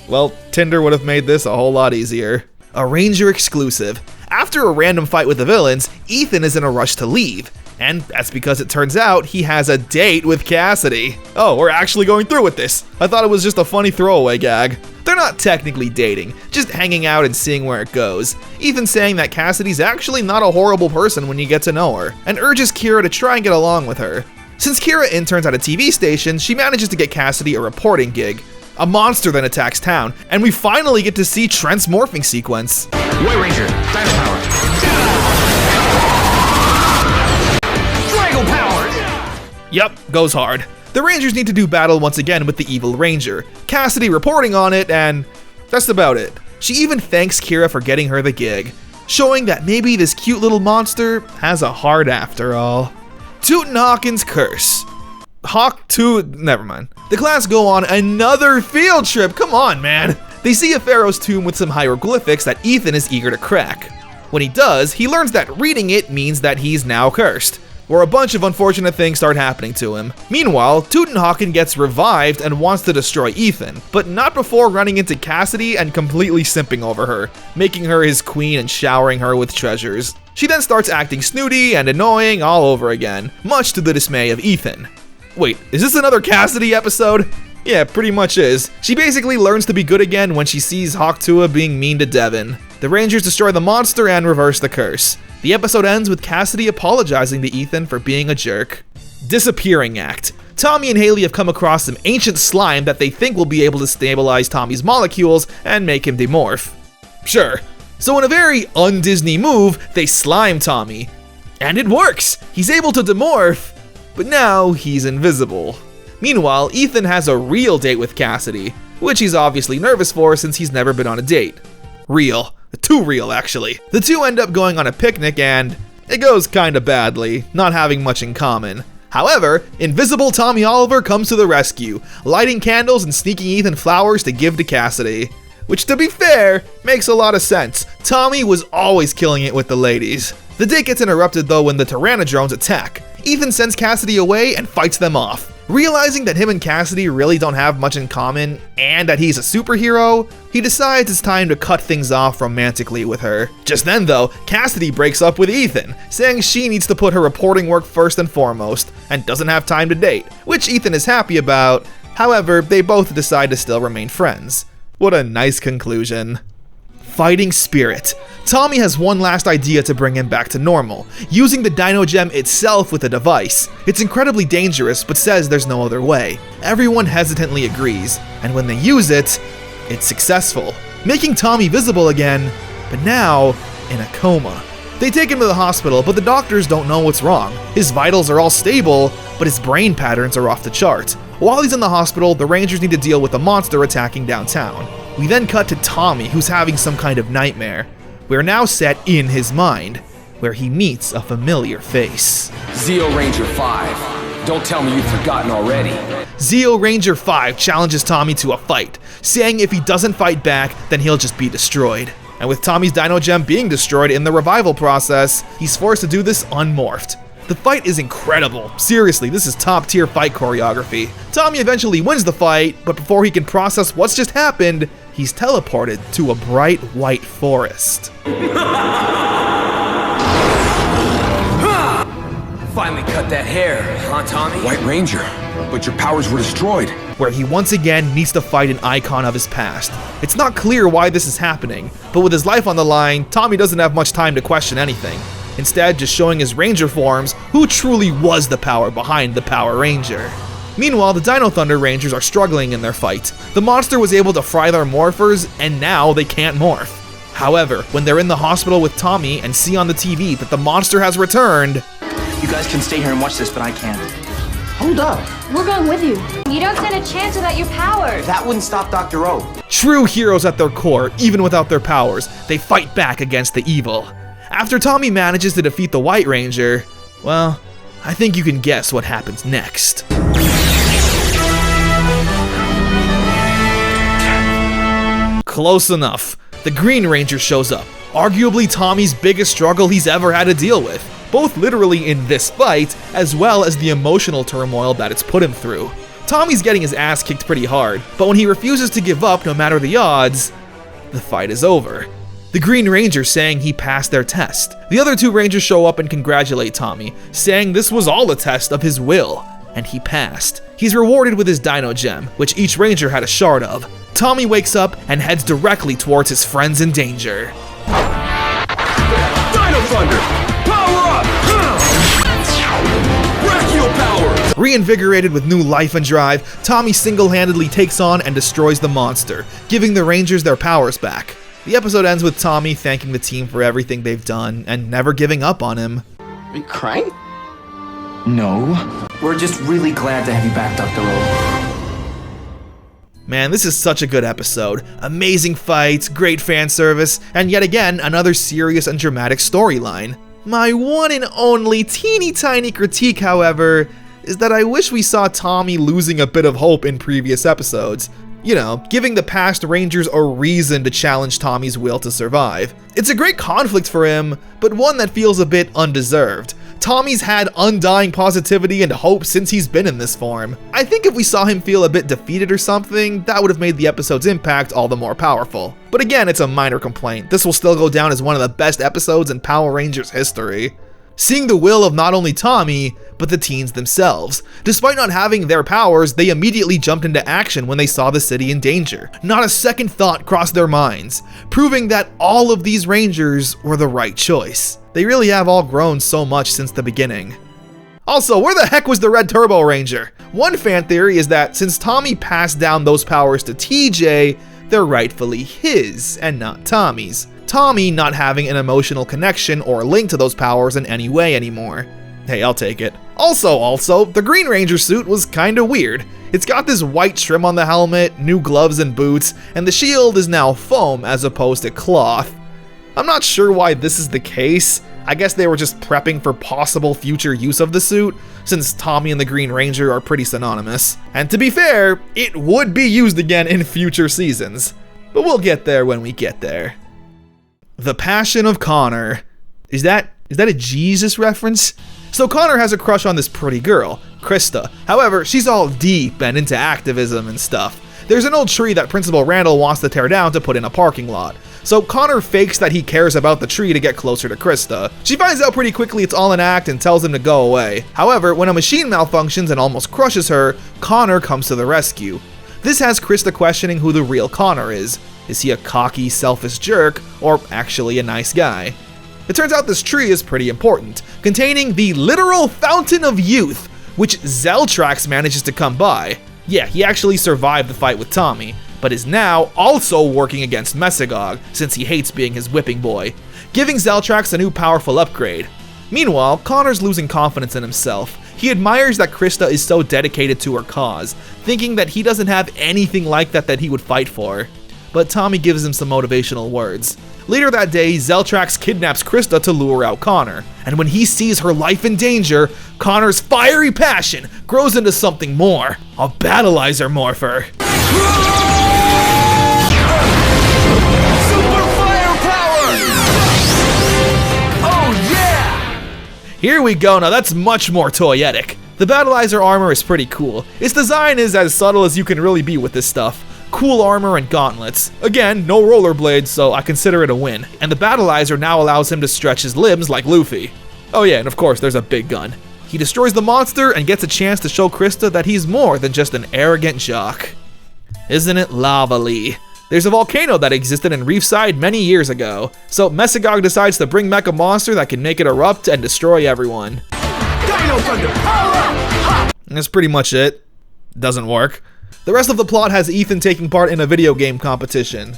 Well, Tinder would have made this a whole lot easier. A Ranger exclusive. After a random fight with the villains, Ethan is in a rush to leave. And that's because it turns out he has a date with Cassidy. Oh, we're actually going through with this. I thought it was just a funny throwaway gag. They're not technically dating, just hanging out and seeing where it goes. Ethan saying that Cassidy's actually not a horrible person when you get to know her, and urges Kira to try and get along with her. Since Kira interns at a TV station, she manages to get Cassidy a reporting gig. A monster then attacks town, and we finally get to see Trent's morphing sequence. White Ranger, Dino Power. Yup, goes hard. The Rangers need to do battle once again with the Evil Ranger. Cassidy reporting on it, and that's about it. She even thanks Kira for getting her the gig, showing that maybe this cute little monster has a heart after all. Teutonhawken's Curse. Never mind. The class go on another field trip, come on man. They see a pharaoh's tomb with some hieroglyphics that Ethan is eager to crack. When he does, he learns that reading it means that he's now cursed, where a bunch of unfortunate things start happening to him. Meanwhile, Teutonhawken gets revived and wants to destroy Ethan, but not before running into Cassidy and completely simping over her, making her his queen and showering her with treasures. She then starts acting snooty and annoying all over again, much to the dismay of Ethan. Wait, is this another Cassidy episode? Yeah, pretty much is. She basically learns to be good again when she sees Hawktua being mean to Devin. The Rangers destroy the monster and reverse the curse. The episode ends with Cassidy apologizing to Ethan for being a jerk. Disappearing Act. Tommy and Haley have come across some ancient slime that they think will be able to stabilize Tommy's molecules and make him demorph. Sure. So in a very un-Disney move, they slime Tommy. And it works! He's able to demorph, but now he's invisible. Meanwhile, Ethan has a real date with Cassidy, which he's obviously nervous for since he's never been on a date. Real. Too real, actually. The two end up going on a picnic and, It goes kinda badly, not having much in common. However, invisible Tommy Oliver comes to the rescue, lighting candles and sneaking Ethan flowers to give to Cassidy. Which, to be fair, makes a lot of sense. Tommy was always killing it with the ladies. The date gets interrupted though when the Pteranodrones attack. Ethan sends Cassidy away and fights them off. Realizing that him and Cassidy really don't have much in common, and that he's a superhero, he decides it's time to cut things off romantically with her. Just then though, Cassidy breaks up with Ethan, saying she needs to put her reporting work first and foremost, and doesn't have time to date, which Ethan is happy about. However, they both decide to still remain friends. What a nice conclusion. Fighting spirit. Tommy has one last idea to bring him back to normal, using the Dino Gem itself with a device. It's incredibly dangerous, but says there's no other way. Everyone hesitantly agrees, and when they use it, it's successful, making Tommy visible again, but now in a coma. They take him to the hospital, but the doctors don't know what's wrong. His vitals are all stable, but his brain patterns are off the chart. While he's in the hospital, the Rangers need to deal with a monster attacking downtown. We then cut to Tommy, who's having some kind of nightmare. We're now set in his mind, where he meets a familiar face. Zeo Ranger 5. Don't tell me you've forgotten already. Zeo Ranger 5 challenges Tommy to a fight, saying if he doesn't fight back, then he'll just be destroyed. And with Tommy's Dino Gem being destroyed in the revival process, he's forced to do this unmorphed. The fight is incredible. Seriously, this is top tier fight choreography. Tommy eventually wins the fight, but before he can process what's just happened, he's teleported to a bright white forest. Finally cut that hair, huh, Tommy? White Ranger, but your powers were destroyed. Where he once again needs to fight an icon of his past. It's not clear why this is happening, but with his life on the line, Tommy doesn't have much time to question anything. Instead, just showing his Ranger forms who truly was the power behind the Power Ranger. Meanwhile, the Dino Thunder Rangers are struggling in their fight. The monster was able to fry their morphers, and now they can't morph. However, when they're in the hospital with Tommy and see on the TV that the monster has returned... You guys can stay here and watch this, but I can't. Hold up. We're going with you. You don't stand a chance without your powers. That wouldn't stop Dr. O. True heroes at their core, even without their powers, they fight back against the evil. After Tommy manages to defeat the White Ranger, well, I think you can guess what happens next. Close enough. The Green Ranger shows up, arguably Tommy's biggest struggle he's ever had to deal with, both literally in this fight, as well as the emotional turmoil that it's put him through. Tommy's getting his ass kicked pretty hard, but when he refuses to give up no matter the odds, the fight is over. The Green Ranger saying he passed their test. The other two Rangers show up and congratulate Tommy, saying this was all a test of his will, and he passed. He's rewarded with his Dino Gem, which each Ranger had a shard of. Tommy wakes up and heads directly towards his friends in danger. Dino Thunder! Power up! Brachial power! Reinvigorated with new life and drive, Tommy single-handedly takes on and destroys the monster, giving the Rangers their powers back. The episode ends with Tommy thanking the team for everything they've done and never giving up on him. Are you crying? No. We're just really glad to have you back, Dr. O. Man, this is such a good episode. Amazing fights, great fan service, and yet again, another serious and dramatic storyline. My one and only teeny tiny critique, however, is that I wish we saw Tommy losing a bit of hope in previous episodes. You know, giving the past Rangers a reason to challenge Tommy's will to survive. It's a great conflict for him, but one that feels a bit undeserved. Tommy's had undying positivity and hope since he's been in this form. I think if we saw him feel a bit defeated or something, that would have made the episode's impact all the more powerful. But again, it's a minor complaint. This will still go down as one of the best episodes in Power Rangers history. Seeing the will of not only Tommy, but the teens themselves. Despite not having their powers, they immediately jumped into action when they saw the city in danger. Not a second thought crossed their minds, proving that all of these Rangers were the right choice. They really have all grown so much since the beginning. Also, where the heck was the Red Turbo Ranger? One fan theory is that since Tommy passed down those powers to TJ, they're rightfully his and not Tommy's. Tommy not having an emotional connection or link to those powers in any way anymore. Hey, I'll take it. Also, the Green Ranger suit was kinda weird. It's got this white trim on the helmet, new gloves and boots, and the shield is now foam as opposed to cloth. I'm not sure why this is the case. I guess they were just prepping for possible future use of the suit, since Tommy and the Green Ranger are pretty synonymous. And to be fair, it would be used again in future seasons. But we'll get there when we get there. The Passion of Connor. Is that a Jesus reference? So Connor has a crush on this pretty girl, Krista. However, she's all deep and into activism and stuff. There's an old tree that Principal Randall wants to tear down to put in a parking lot. So Connor fakes that he cares about the tree to get closer to Krista. She finds out pretty quickly it's all an act and tells him to go away. However, when a machine malfunctions and almost crushes her, Connor comes to the rescue. This has Krista questioning who the real Connor is. Is he a cocky, selfish jerk, or actually a nice guy? It turns out this tree is pretty important, containing the literal Fountain of Youth, which Zeltrax manages to come by. Yeah, he actually survived the fight with Tommy, but is now also working against Mesogog, since he hates being his whipping boy, giving Zeltrax a new powerful upgrade. Meanwhile, Connor's losing confidence in himself. He admires that Krista is so dedicated to her cause, thinking that he doesn't have anything like that he would fight for. But Tommy gives him some motivational words. Later that day, Zeltrax kidnaps Krista to lure out Connor, and when he sees her life in danger, Connor's fiery passion grows into something more, a Battleizer morpher. Super firepower! Oh yeah! Here we go, now that's much more toyetic. The Battleizer armor is pretty cool. Its design is as subtle as you can really be with this stuff. Cool armor and gauntlets. Again, no rollerblades, so I consider it a win. And the Battleizer now allows him to stretch his limbs like Luffy. Oh yeah, and of course there's a big gun. He destroys the monster and gets a chance to show Krista that he's more than just an arrogant jock. Isn't it lovely? There's a volcano that existed in Reefside many years ago, so Mesogog decides to bring back a monster that can make it erupt and destroy everyone. Dino Thunder, power up! That's pretty much it. Doesn't work. The rest of the plot has Ethan taking part in a video game competition.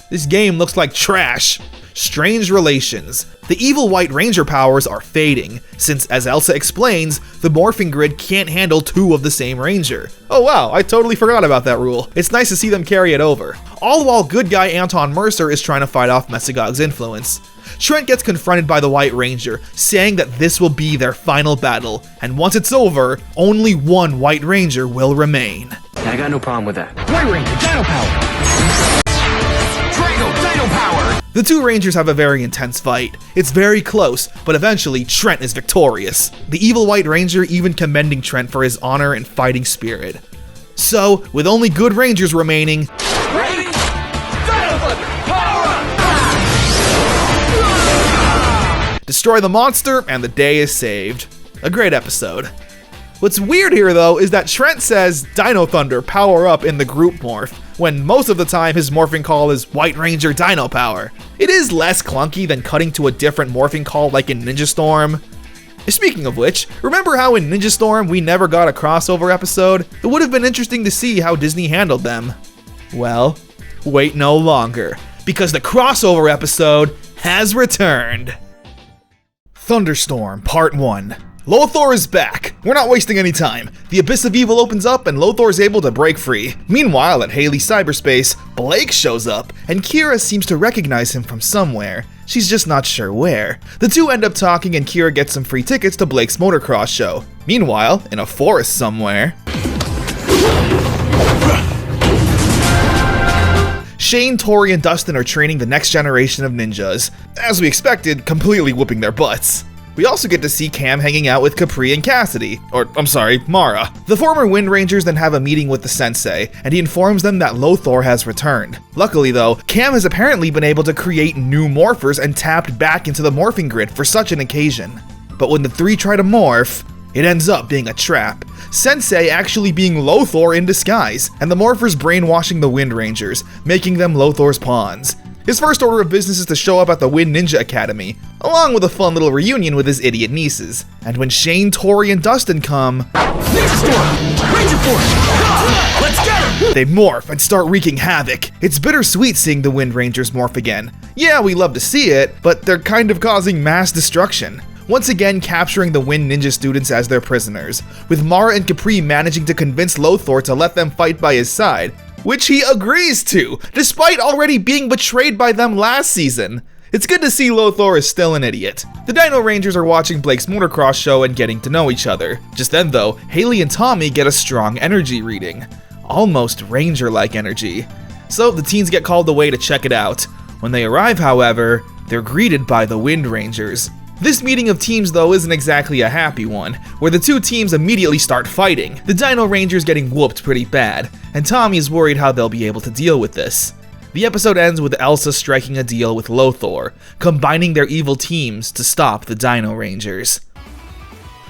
This game looks like trash. Strange relations. The evil White Ranger powers are fading, since, as Elsa explains, the morphing grid can't handle two of the same Ranger. Oh wow, I totally forgot about that rule. It's nice to see them carry it over. All while good guy Anton Mercer is trying to fight off Mesogog's influence. Trent gets confronted by the White Ranger, saying that this will be their final battle, and once it's over, only one White Ranger will remain. I got no problem with that. White Ranger, Dino Power! Dino Power! The two Rangers have a very intense fight. It's very close, but eventually Trent is victorious. The evil White Ranger even commending Trent for his honor and fighting spirit. So, with only good Rangers remaining, Ready? Dino Thunder, power up! destroy the monster and the day is saved. A great episode. What's weird here though is that Trent says Dino Thunder power up in the group morph, when most of the time his morphing call is White Ranger Dino Power. It is less clunky than cutting to a different morphing call like in Ninja Storm. Speaking of which, remember how in Ninja Storm we never got a crossover episode? It would have been interesting to see how Disney handled them. Well, wait no longer, because the crossover episode has returned. Thunderstorm Part 1. Lothor is back! We're not wasting any time. The Abyss of Evil opens up and Lothor is able to break free. Meanwhile, at Haley Cyberspace, Blake shows up, and Kira seems to recognize him from somewhere. She's just not sure where. The two end up talking and Kira gets some free tickets to Blake's motocross show. Meanwhile, in a forest somewhere, Shane, Tori, and Dustin are training the next generation of ninjas. As we expected, completely whooping their butts. We also get to see Cam hanging out with Capri and Cassidy, or I'm sorry, Mara. The former Wind Rangers then have a meeting with the Sensei, and he informs them that Lothor has returned. Luckily though, Cam has apparently been able to create new morphers and tapped back into the morphing grid for such an occasion. But when the three try to morph, it ends up being a trap. Sensei actually being Lothor in disguise, and the morphers brainwashing the Wind Rangers, making them Lothor's pawns. His first order of business is to show up at the Wind Ninja Academy, along with a fun little reunion with his idiot nieces. And when Shane, Tori, and Dustin come, Ninja Storm! Ranger Force! Let's get him! they morph and start wreaking havoc. It's bittersweet seeing the Wind Rangers morph again. Yeah, we love to see it, but they're kind of causing mass destruction. Once again capturing the Wind Ninja students as their prisoners, with Mara and Capri managing to convince Lothor to let them fight by his side, which he agrees to, despite already being betrayed by them last season. It's good to see Lothor is still an idiot. The Dino Rangers are watching Blake's motocross show and getting to know each other. Just then though, Haley and Tommy get a strong energy reading. Almost Ranger-like energy. So the teens get called away to check it out. When they arrive, however, they're greeted by the Wind Rangers. This meeting of teams though isn't exactly a happy one, where the two teams immediately start fighting, the Dino Rangers getting whooped pretty bad, and Tommy is worried how they'll be able to deal with this. The episode ends with Elsa striking a deal with Lothor, combining their evil teams to stop the Dino Rangers.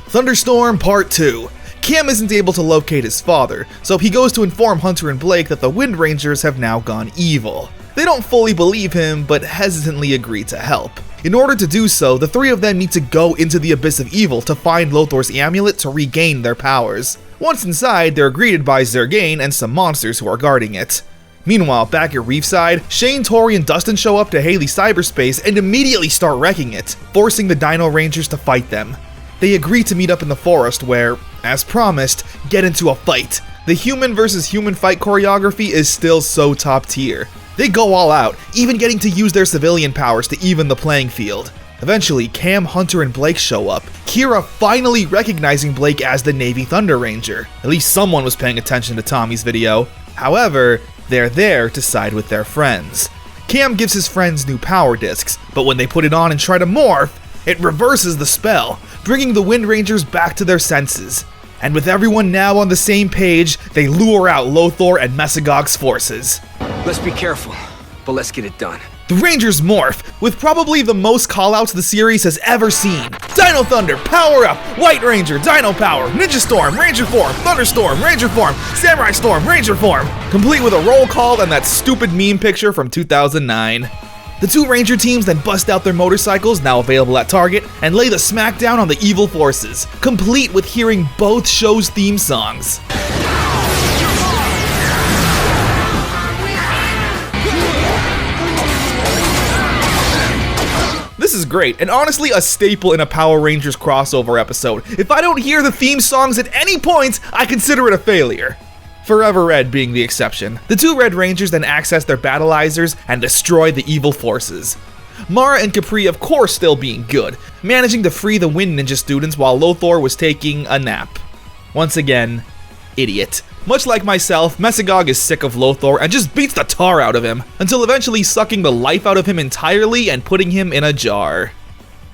Thunderstorm Part 2. Cam isn't able to locate his father, so he goes to inform Hunter and Blake that the Wind Rangers have now gone evil. They don't fully believe him, but hesitantly agree to help. In order to do so, the three of them need to go into the Abyss of Evil to find Lothor's amulet to regain their powers. Once inside, they're greeted by Zergain and some monsters who are guarding it. Meanwhile, back at Reefside, Shane, Tori, and Dustin show up to Haley's cyberspace and immediately start wrecking it, forcing the Dino Rangers to fight them. They agree to meet up in the forest where, as promised, get into a fight. The human versus human fight choreography is still so top tier. They go all out, even getting to use their civilian powers to even the playing field. Eventually, Cam, Hunter, and Blake show up, Kira finally recognizing Blake as the Navy Thunder Ranger. At least someone was paying attention to Tommy's video. However, they're there to side with their friends. Cam gives his friends new power discs, but when they put it on and try to morph, it reverses the spell, bringing the Wind Rangers back to their senses. And with everyone now on the same page, they lure out Lothor and Mesogog's forces. Let's be careful, but let's get it done. The Rangers morph, with probably the most callouts the series has ever seen. Dino Thunder, Power Up, White Ranger, Dino Power, Ninja Storm, Ranger Form, Thunderstorm, Ranger Form, Samurai Storm, Ranger Form, complete with a roll call and that stupid meme picture from 2009. The two Ranger teams then bust out their motorcycles, now available at Target, and lay the smackdown on the evil forces, complete with hearing both shows' theme songs. This is great, and honestly a staple in a Power Rangers crossover episode. If I don't hear the theme songs at any point, I consider it a failure. Forever Red being the exception. The two Red Rangers then access their battleizers and destroy the evil forces. Mara and Capri of course still being good, managing to free the Wind Ninja students while Lothor was taking a nap. Once again, idiot. Much like myself, Mesogog is sick of Lothor and just beats the tar out of him, until eventually sucking the life out of him entirely and putting him in a jar.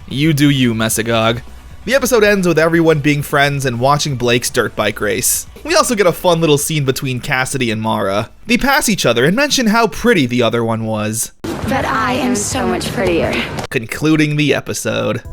You do you, Mesogog. The episode ends with everyone being friends and watching Blake's dirt bike race. We also get a fun little scene between Cassidy and Mara. They pass each other and mention how pretty the other one was. But I am so much prettier. Concluding the episode.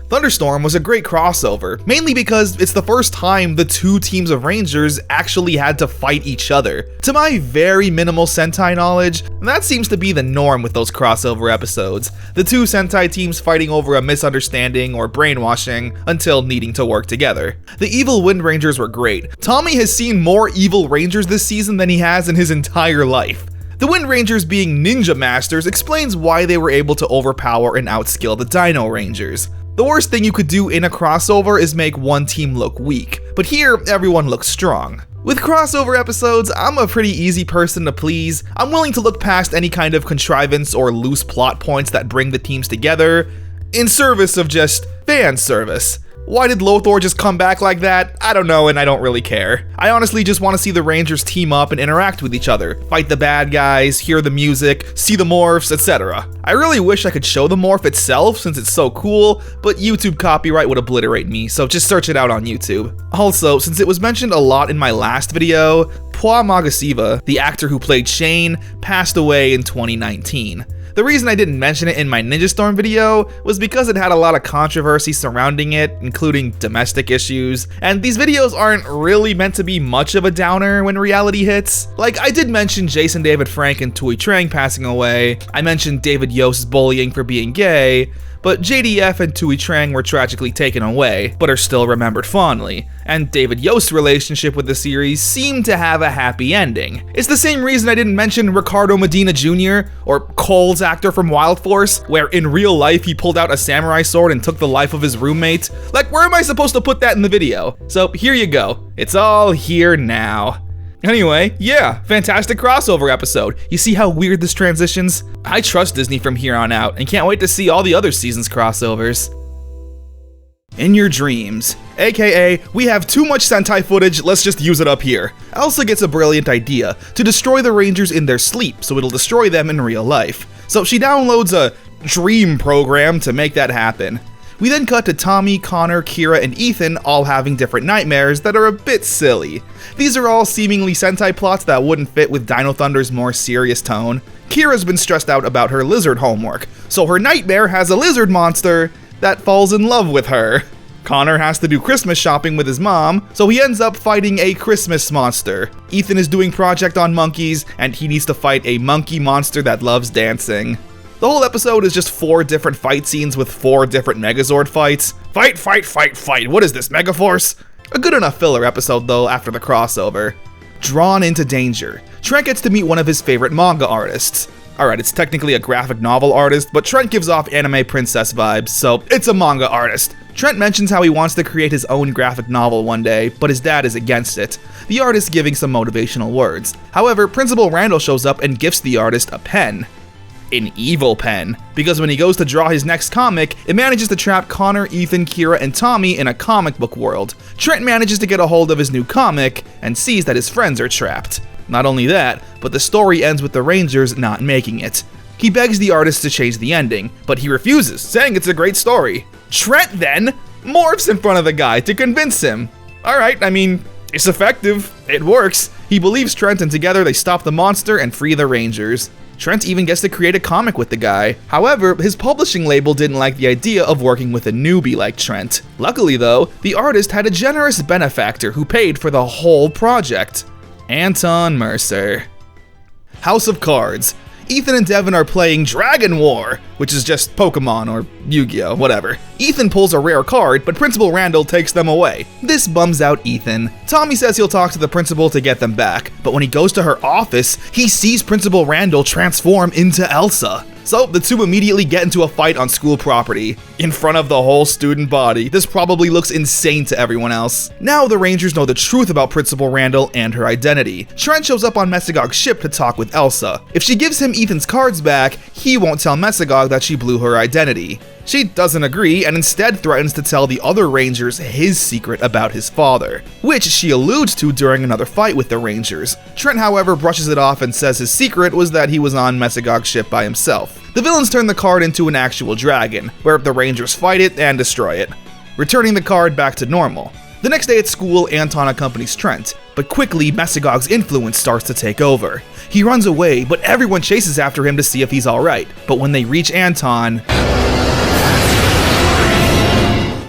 Thunderstorm was a great crossover, mainly because it's the first time the two teams of Rangers actually had to fight each other. To my very minimal Sentai knowledge, that seems to be the norm with those crossover episodes. The two Sentai teams fighting over a misunderstanding or brainwashing until needing to work together. The evil Wind Rangers were great. Tommy has seen more evil Rangers this season than he has in his entire life. The Wind Rangers being ninja masters explains why they were able to overpower and outskill the Dino Rangers. The worst thing you could do in a crossover is make one team look weak, but here everyone looks strong. With crossover episodes, I'm a pretty easy person to please. I'm willing to look past any kind of contrivance or loose plot points that bring the teams together, in service of just fan service. Why did Lothor just come back like that? I don't know, and I don't really care. I honestly just want to see the Rangers team up and interact with each other, fight the bad guys, hear the music, see the morphs, etc. I really wish I could show the morph itself since it's so cool, but YouTube copyright would obliterate me, so just search it out on YouTube. Also, since it was mentioned a lot in my last video, Pua Magasiva, the actor who played Shane, passed away in 2019. The reason I didn't mention it in my Ninja Storm video was because it had a lot of controversy surrounding it, including domestic issues, and these videos aren't really meant to be much of a downer when reality hits. Like, I did mention Jason David Frank and Tui Trang passing away, I mentioned David Yost's bullying for being gay, but JDF and Tui Trang were tragically taken away, but are still remembered fondly, and David Yost's relationship with the series seemed to have a happy ending. It's the same reason I didn't mention Ricardo Medina Jr., or Cole's actor from Wild Force, where in real life he pulled out a samurai sword and took the life of his roommate. Like, where am I supposed to put that in the video? So here you go, it's all here now. Anyway, yeah, fantastic crossover episode. You see how weird this transitions? I trust Disney from here on out and can't wait to see all the other seasons' crossovers. In your dreams, aka we have too much Sentai footage, let's just use it up here. Elsa gets a brilliant idea to destroy the Rangers in their sleep so it'll destroy them in real life. So she downloads a dream program to make that happen. We then cut to Tommy, Connor, Kira, and Ethan all having different nightmares that are a bit silly. These are all seemingly Sentai plots that wouldn't fit with Dino Thunder's more serious tone. Kira's been stressed out about her lizard homework, so her nightmare has a lizard monster that falls in love with her. Connor has to do Christmas shopping with his mom, so he ends up fighting a Christmas monster. Ethan is doing Project on Monkeys, and he needs to fight a monkey monster that loves dancing. The whole episode is just 4 different fight scenes with 4 different Megazord fights. Fight, fight, fight, fight, what is this, Megaforce? A good enough filler episode though after the crossover. Drawn into danger. Trent gets to meet one of his favorite manga artists. Alright, it's technically a graphic novel artist, but Trent gives off anime princess vibes, so it's a manga artist. Trent mentions how he wants to create his own graphic novel one day, but his dad is against it. The artist giving some motivational words. However, Principal Randall shows up and gifts the artist a pen. An evil pen, because when he goes to draw his next comic, it manages to trap Connor, Ethan, Kira, and Tommy in a comic book world. Trent manages to get a hold of his new comic, and sees that his friends are trapped. Not only that, but the story ends with the Rangers not making it. He begs the artist to change the ending, but he refuses, saying it's a great story. Trent then morphs in front of the guy to convince him. Alright, I mean, it's effective, it works. He believes Trent and together they stop the monster and free the Rangers. Trent even gets to create a comic with the guy. However, his publishing label didn't like the idea of working with a newbie like Trent. Luckily though, the artist had a generous benefactor who paid for the whole project. Anton Mercer. House of Cards. Ethan and Devin are playing Dragon War, which is just Pokemon or Yu-Gi-Oh, whatever. Ethan pulls a rare card, but Principal Randall takes them away. This bums out Ethan. Tommy says he'll talk to the principal to get them back, but when he goes to her office, he sees Principal Randall transform into Elsa. So the two immediately get into a fight on school property, in front of the whole student body. This probably looks insane to everyone else. Now the Rangers know the truth about Principal Randall and her identity. Trent shows up on Mesagog's ship to talk with Elsa. If she gives him Ethan's cards back, he won't tell Mesagog that she blew her identity. She doesn't agree and instead threatens to tell the other Rangers his secret about his father, which she alludes to during another fight with the Rangers. Trent, however, brushes it off and says his secret was that he was on Mesagog's ship by himself. The villains turn the card into an actual dragon, where the Rangers fight it and destroy it, returning the card back to normal. The next day at school, Anton accompanies Trent, but quickly Mesagog's influence starts to take over. He runs away, but everyone chases after him to see if he's alright. But when they reach Anton,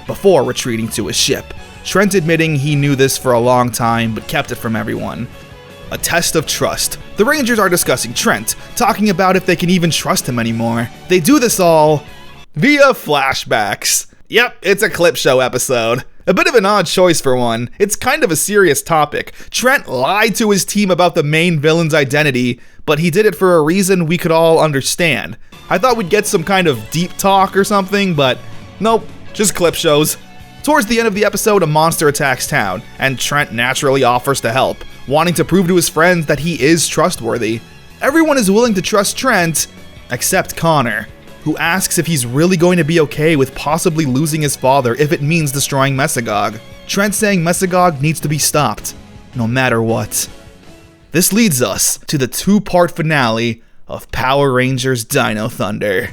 before retreating to his ship. Trent admitting he knew this for a long time, but kept it from everyone. A test of trust. The Rangers are discussing Trent, talking about if they can even trust him anymore. They do this all via flashbacks. Yep, it's a clip show episode. A bit of an odd choice for one. It's kind of a serious topic. Trent lied to his team about the main villain's identity, but he did it for a reason we could all understand. I thought we'd get some kind of deep talk or something, but nope. Just clip shows. Towards the end of the episode, a monster attacks town, and Trent naturally offers to help, wanting to prove to his friends that he is trustworthy. Everyone is willing to trust Trent, except Connor, who asks if he's really going to be okay with possibly losing his father if it means destroying Mesagog. Trent saying Mesagog needs to be stopped, no matter what. This leads us to the 2-part finale of Power Rangers Dino Thunder.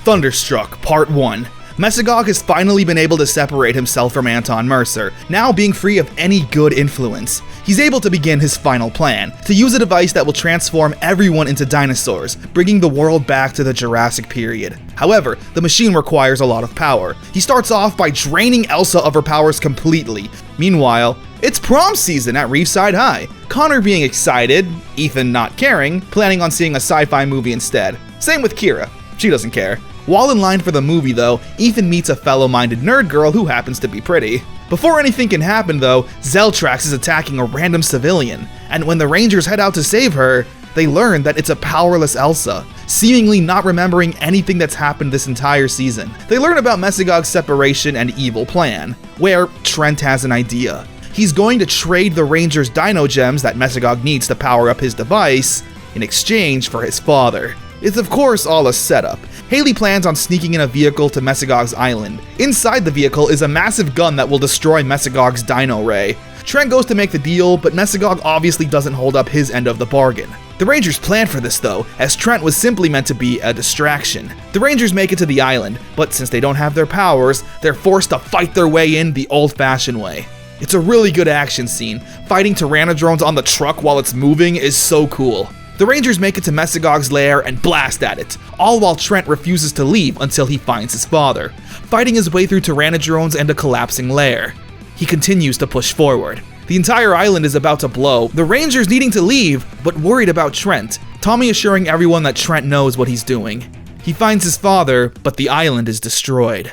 Thunderstruck Part 1. Mesagog has finally been able to separate himself from Anton Mercer, now being free of any good influence. He's able to begin his final plan, to use a device that will transform everyone into dinosaurs, bringing the world back to the Jurassic period. However, the machine requires a lot of power. He starts off by draining Elsa of her powers completely. Meanwhile, it's prom season at Reefside High. Connor being excited, Ethan not caring, planning on seeing a sci-fi movie instead. Same with Kira, she doesn't care. While in line for the movie though, Ethan meets a fellow-minded nerd girl who happens to be pretty. Before anything can happen though, Zeltrax is attacking a random civilian, and when the Rangers head out to save her, they learn that it's a powerless Elsa, seemingly not remembering anything that's happened this entire season. They learn about Mesagog's separation and evil plan, where Trent has an idea. he's going to trade the Rangers' Dino Gems that Mesogog needs to power up his device in exchange for his father. It's of course all a setup. Haley plans on sneaking in a vehicle to Mesogog's island. Inside the vehicle is a massive gun that will destroy Mesogog's Dino Ray. Trent goes to make the deal, but Mesogog obviously doesn't hold up his end of the bargain. The Rangers plan for this though, as Trent was simply meant to be a distraction. The Rangers make it to the island, but since they don't have their powers, they're forced to fight their way in the old-fashioned way. It's a really good action scene. Fighting Tyrannodrones on the truck while it's moving is so cool. The Rangers make it to Mesogog's lair and blast at it, all while Trent refuses to leave until he finds his father, fighting his way through Tyrannodrones and a collapsing lair. He continues to push forward. The entire island is about to blow, the Rangers needing to leave, but worried about Trent, Tommy assuring everyone that Trent knows what he's doing. He finds his father, but the island is destroyed.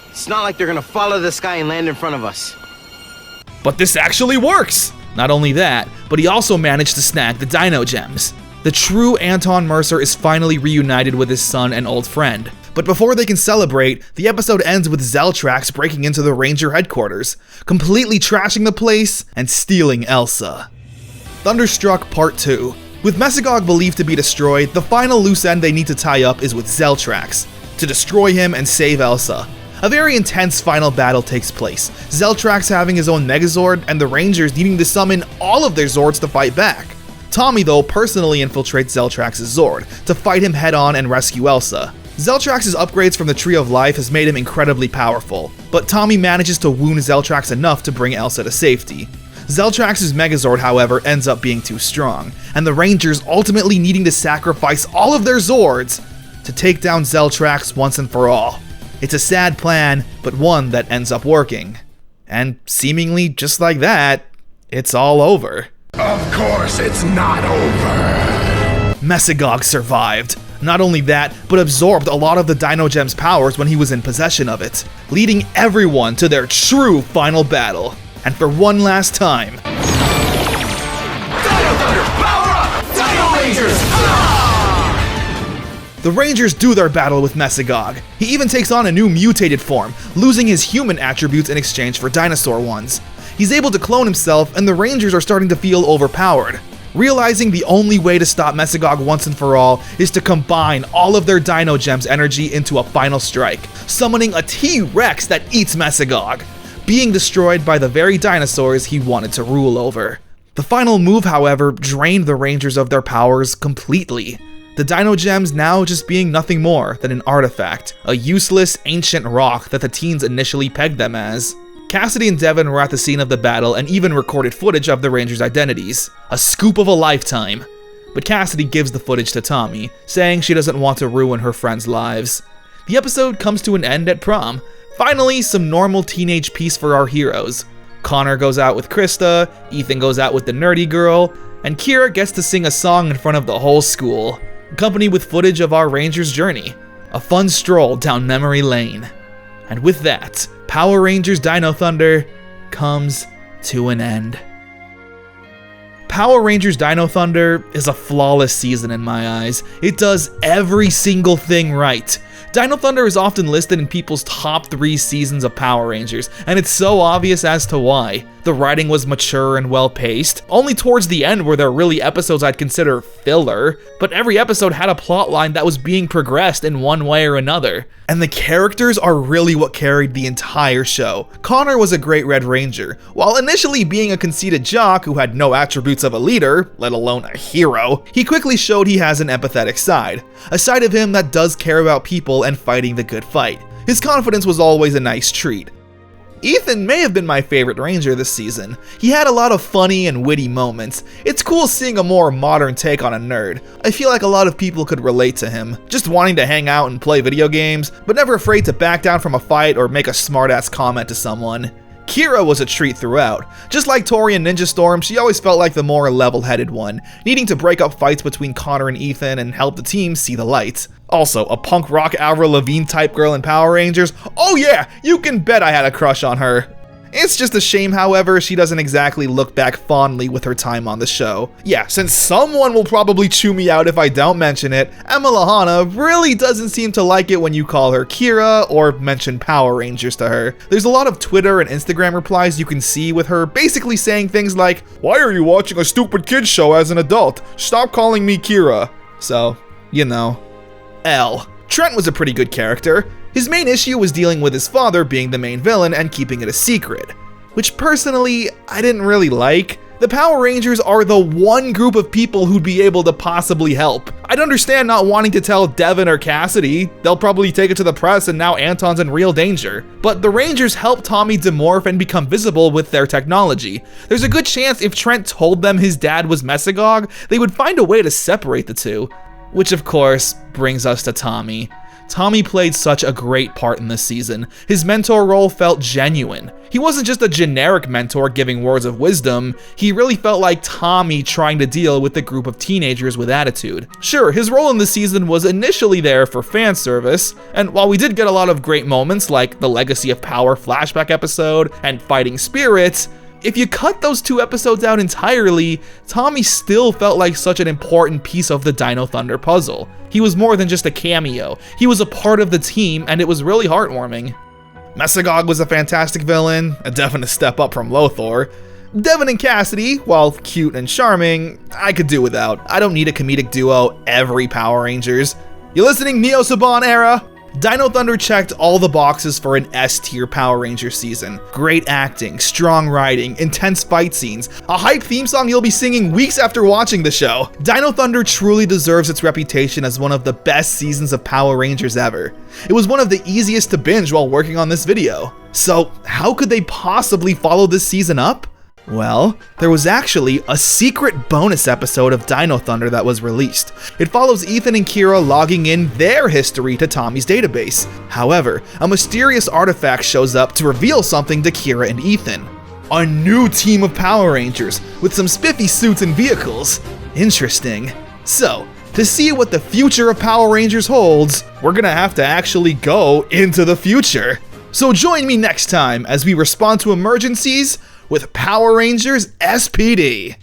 It's not like they're gonna follow this guy and land in front of us. But this actually works! Not only that, but he also managed to snag the Dino Gems. The true Anton Mercer is finally reunited with his son and old friend. But before they can celebrate, the episode ends with Zeltrax breaking into the Ranger headquarters, completely trashing the place and stealing Elsa. Thunderstruck Part 2. With Mesogog believed to be destroyed, the final loose end they need to tie up is with Zeltrax, to destroy him and save Elsa. A very intense final battle takes place, Zeltrax having his own Megazord and the Rangers needing to summon all of their Zords to fight back. Tommy though personally infiltrates Zeltrax's Zord to fight him head on and rescue Elsa. Zeltrax's upgrades from the Tree of Life has made him incredibly powerful, but Tommy manages to wound Zeltrax enough to bring Elsa to safety. Zeltrax's Megazord, however, ends up being too strong, and the Rangers ultimately needing to sacrifice all of their Zords to take down Zeltrax once and for all. It's a sad plan, but one that ends up working. And seemingly just like that, it's all over. Of course it's not over. Mesogog survived. Not only that, but absorbed a lot of the Dino Gem's powers when he was in possession of it, leading everyone to their true final battle. And for one last time, Dino Thunder, power up! Dino Rangers! the Rangers do their battle with Mesogog. He even takes on a new mutated form, losing his human attributes in exchange for dinosaur ones. He's able to clone himself, and the Rangers are starting to feel overpowered. Realizing the only way to stop Mesogog once and for all is to combine all of their Dino Gems energy into a final strike, summoning a T-Rex that eats Mesogog, being destroyed by the very dinosaurs he wanted to rule over. The final move, however, drained the Rangers of their powers completely. The Dino Gems now just being nothing more than an artifact, a useless ancient rock that the teens initially pegged them as. Cassidy and Devin were at the scene of the battle and even recorded footage of the Rangers' identities. A scoop of a lifetime. But Cassidy gives the footage to Tommy, saying she doesn't want to ruin her friends' lives. The episode comes to an end at prom. Finally, some normal teenage peace for our heroes. Connor goes out with Krista, Ethan goes out with the nerdy girl, and Kira gets to sing a song in front of the whole school, accompanied with footage of our Rangers' journey. A fun stroll down memory lane. And with that, Power Rangers Dino Thunder comes to an end. Power Rangers Dino Thunder is a flawless season in my eyes. It does every single thing right. Dino Thunder is often listed in people's top 3 seasons of Power Rangers, and it's so obvious as to why. The writing was mature and well-paced. Only towards the end were there really episodes I'd consider filler, but every episode had a plotline that was being progressed in one way or another. And the characters are really what carried the entire show. Connor was a great Red Ranger. While initially being a conceited jock who had no attributes of a leader, let alone a hero, he quickly showed he has an empathetic side. A side of him that does care about people and fighting the good fight. His confidence was always a nice treat. Ethan may have been my favorite Ranger this season. He had a lot of funny and witty moments. It's cool seeing a more modern take on a nerd. I feel like a lot of people could relate to him, just wanting to hang out and play video games, but never afraid to back down from a fight or make a smartass comment to someone. Kira was a treat throughout. Just like Tori and Ninja Storm, she always felt like the more level-headed one, needing to break up fights between Connor and Ethan and help the team see the light. Also, a punk rock Avril Lavigne type girl in Power Rangers? Oh yeah, you can bet I had a crush on her. It's just a shame, however, she doesn't exactly look back fondly with her time on the show. Yeah, since someone will probably chew me out if I don't mention it, Emma Lahana really doesn't seem to like it when you call her Kira or mention Power Rangers to her. There's a lot of Twitter and Instagram replies you can see with her basically saying things like, "Why are you watching a stupid kid's show as an adult? Stop calling me Kira." So, you know. L. Trent was a pretty good character. His main issue was dealing with his father being the main villain and keeping it a secret, which personally, I didn't really like. The Power Rangers are the one group of people who'd be able to possibly help. I'd understand not wanting to tell Devin or Cassidy, they'll probably take it to the press and now Anton's in real danger. But the Rangers help Tommy demorph and become visible with their technology. There's a good chance if Trent told them his dad was Mesogog, they would find a way to separate the two. Which of course brings us to Tommy. Tommy played such a great part in this season. His mentor role felt genuine. He wasn't just a generic mentor giving words of wisdom, he really felt like Tommy trying to deal with a group of teenagers with attitude. Sure, his role in the season was initially there for fan service, and while we did get a lot of great moments like the Legacy of Power flashback episode and Fighting Spirits, if you cut those 2 episodes out entirely, Tommy still felt like such an important piece of the Dino Thunder puzzle. He was more than just a cameo, he was a part of the team, and it was really heartwarming. Mesogog was a fantastic villain, a definite step up from Lothor. Devin and Cassidy, while cute and charming, I could do without. I don't need a comedic duo every Power Rangers. You listening, Neo Saban era? Dino Thunder checked all the boxes for an S-tier Power Ranger season. Great acting, strong writing, intense fight scenes, a hype theme song you'll be singing weeks after watching the show. Dino Thunder truly deserves its reputation as one of the best seasons of Power Rangers ever. It was one of the easiest to binge while working on this video. So how could they possibly follow this season up? Well, there was actually a secret bonus episode of Dino Thunder that was released. It follows Ethan and Kira logging in their history to Tommy's database. However, a mysterious artifact shows up to reveal something to Kira and Ethan. A new team of Power Rangers with some spiffy suits and vehicles. Interesting. So, to see what the future of Power Rangers holds, we're gonna have to actually go into the future. So join me next time as we respond to emergencies with Power Rangers SPD.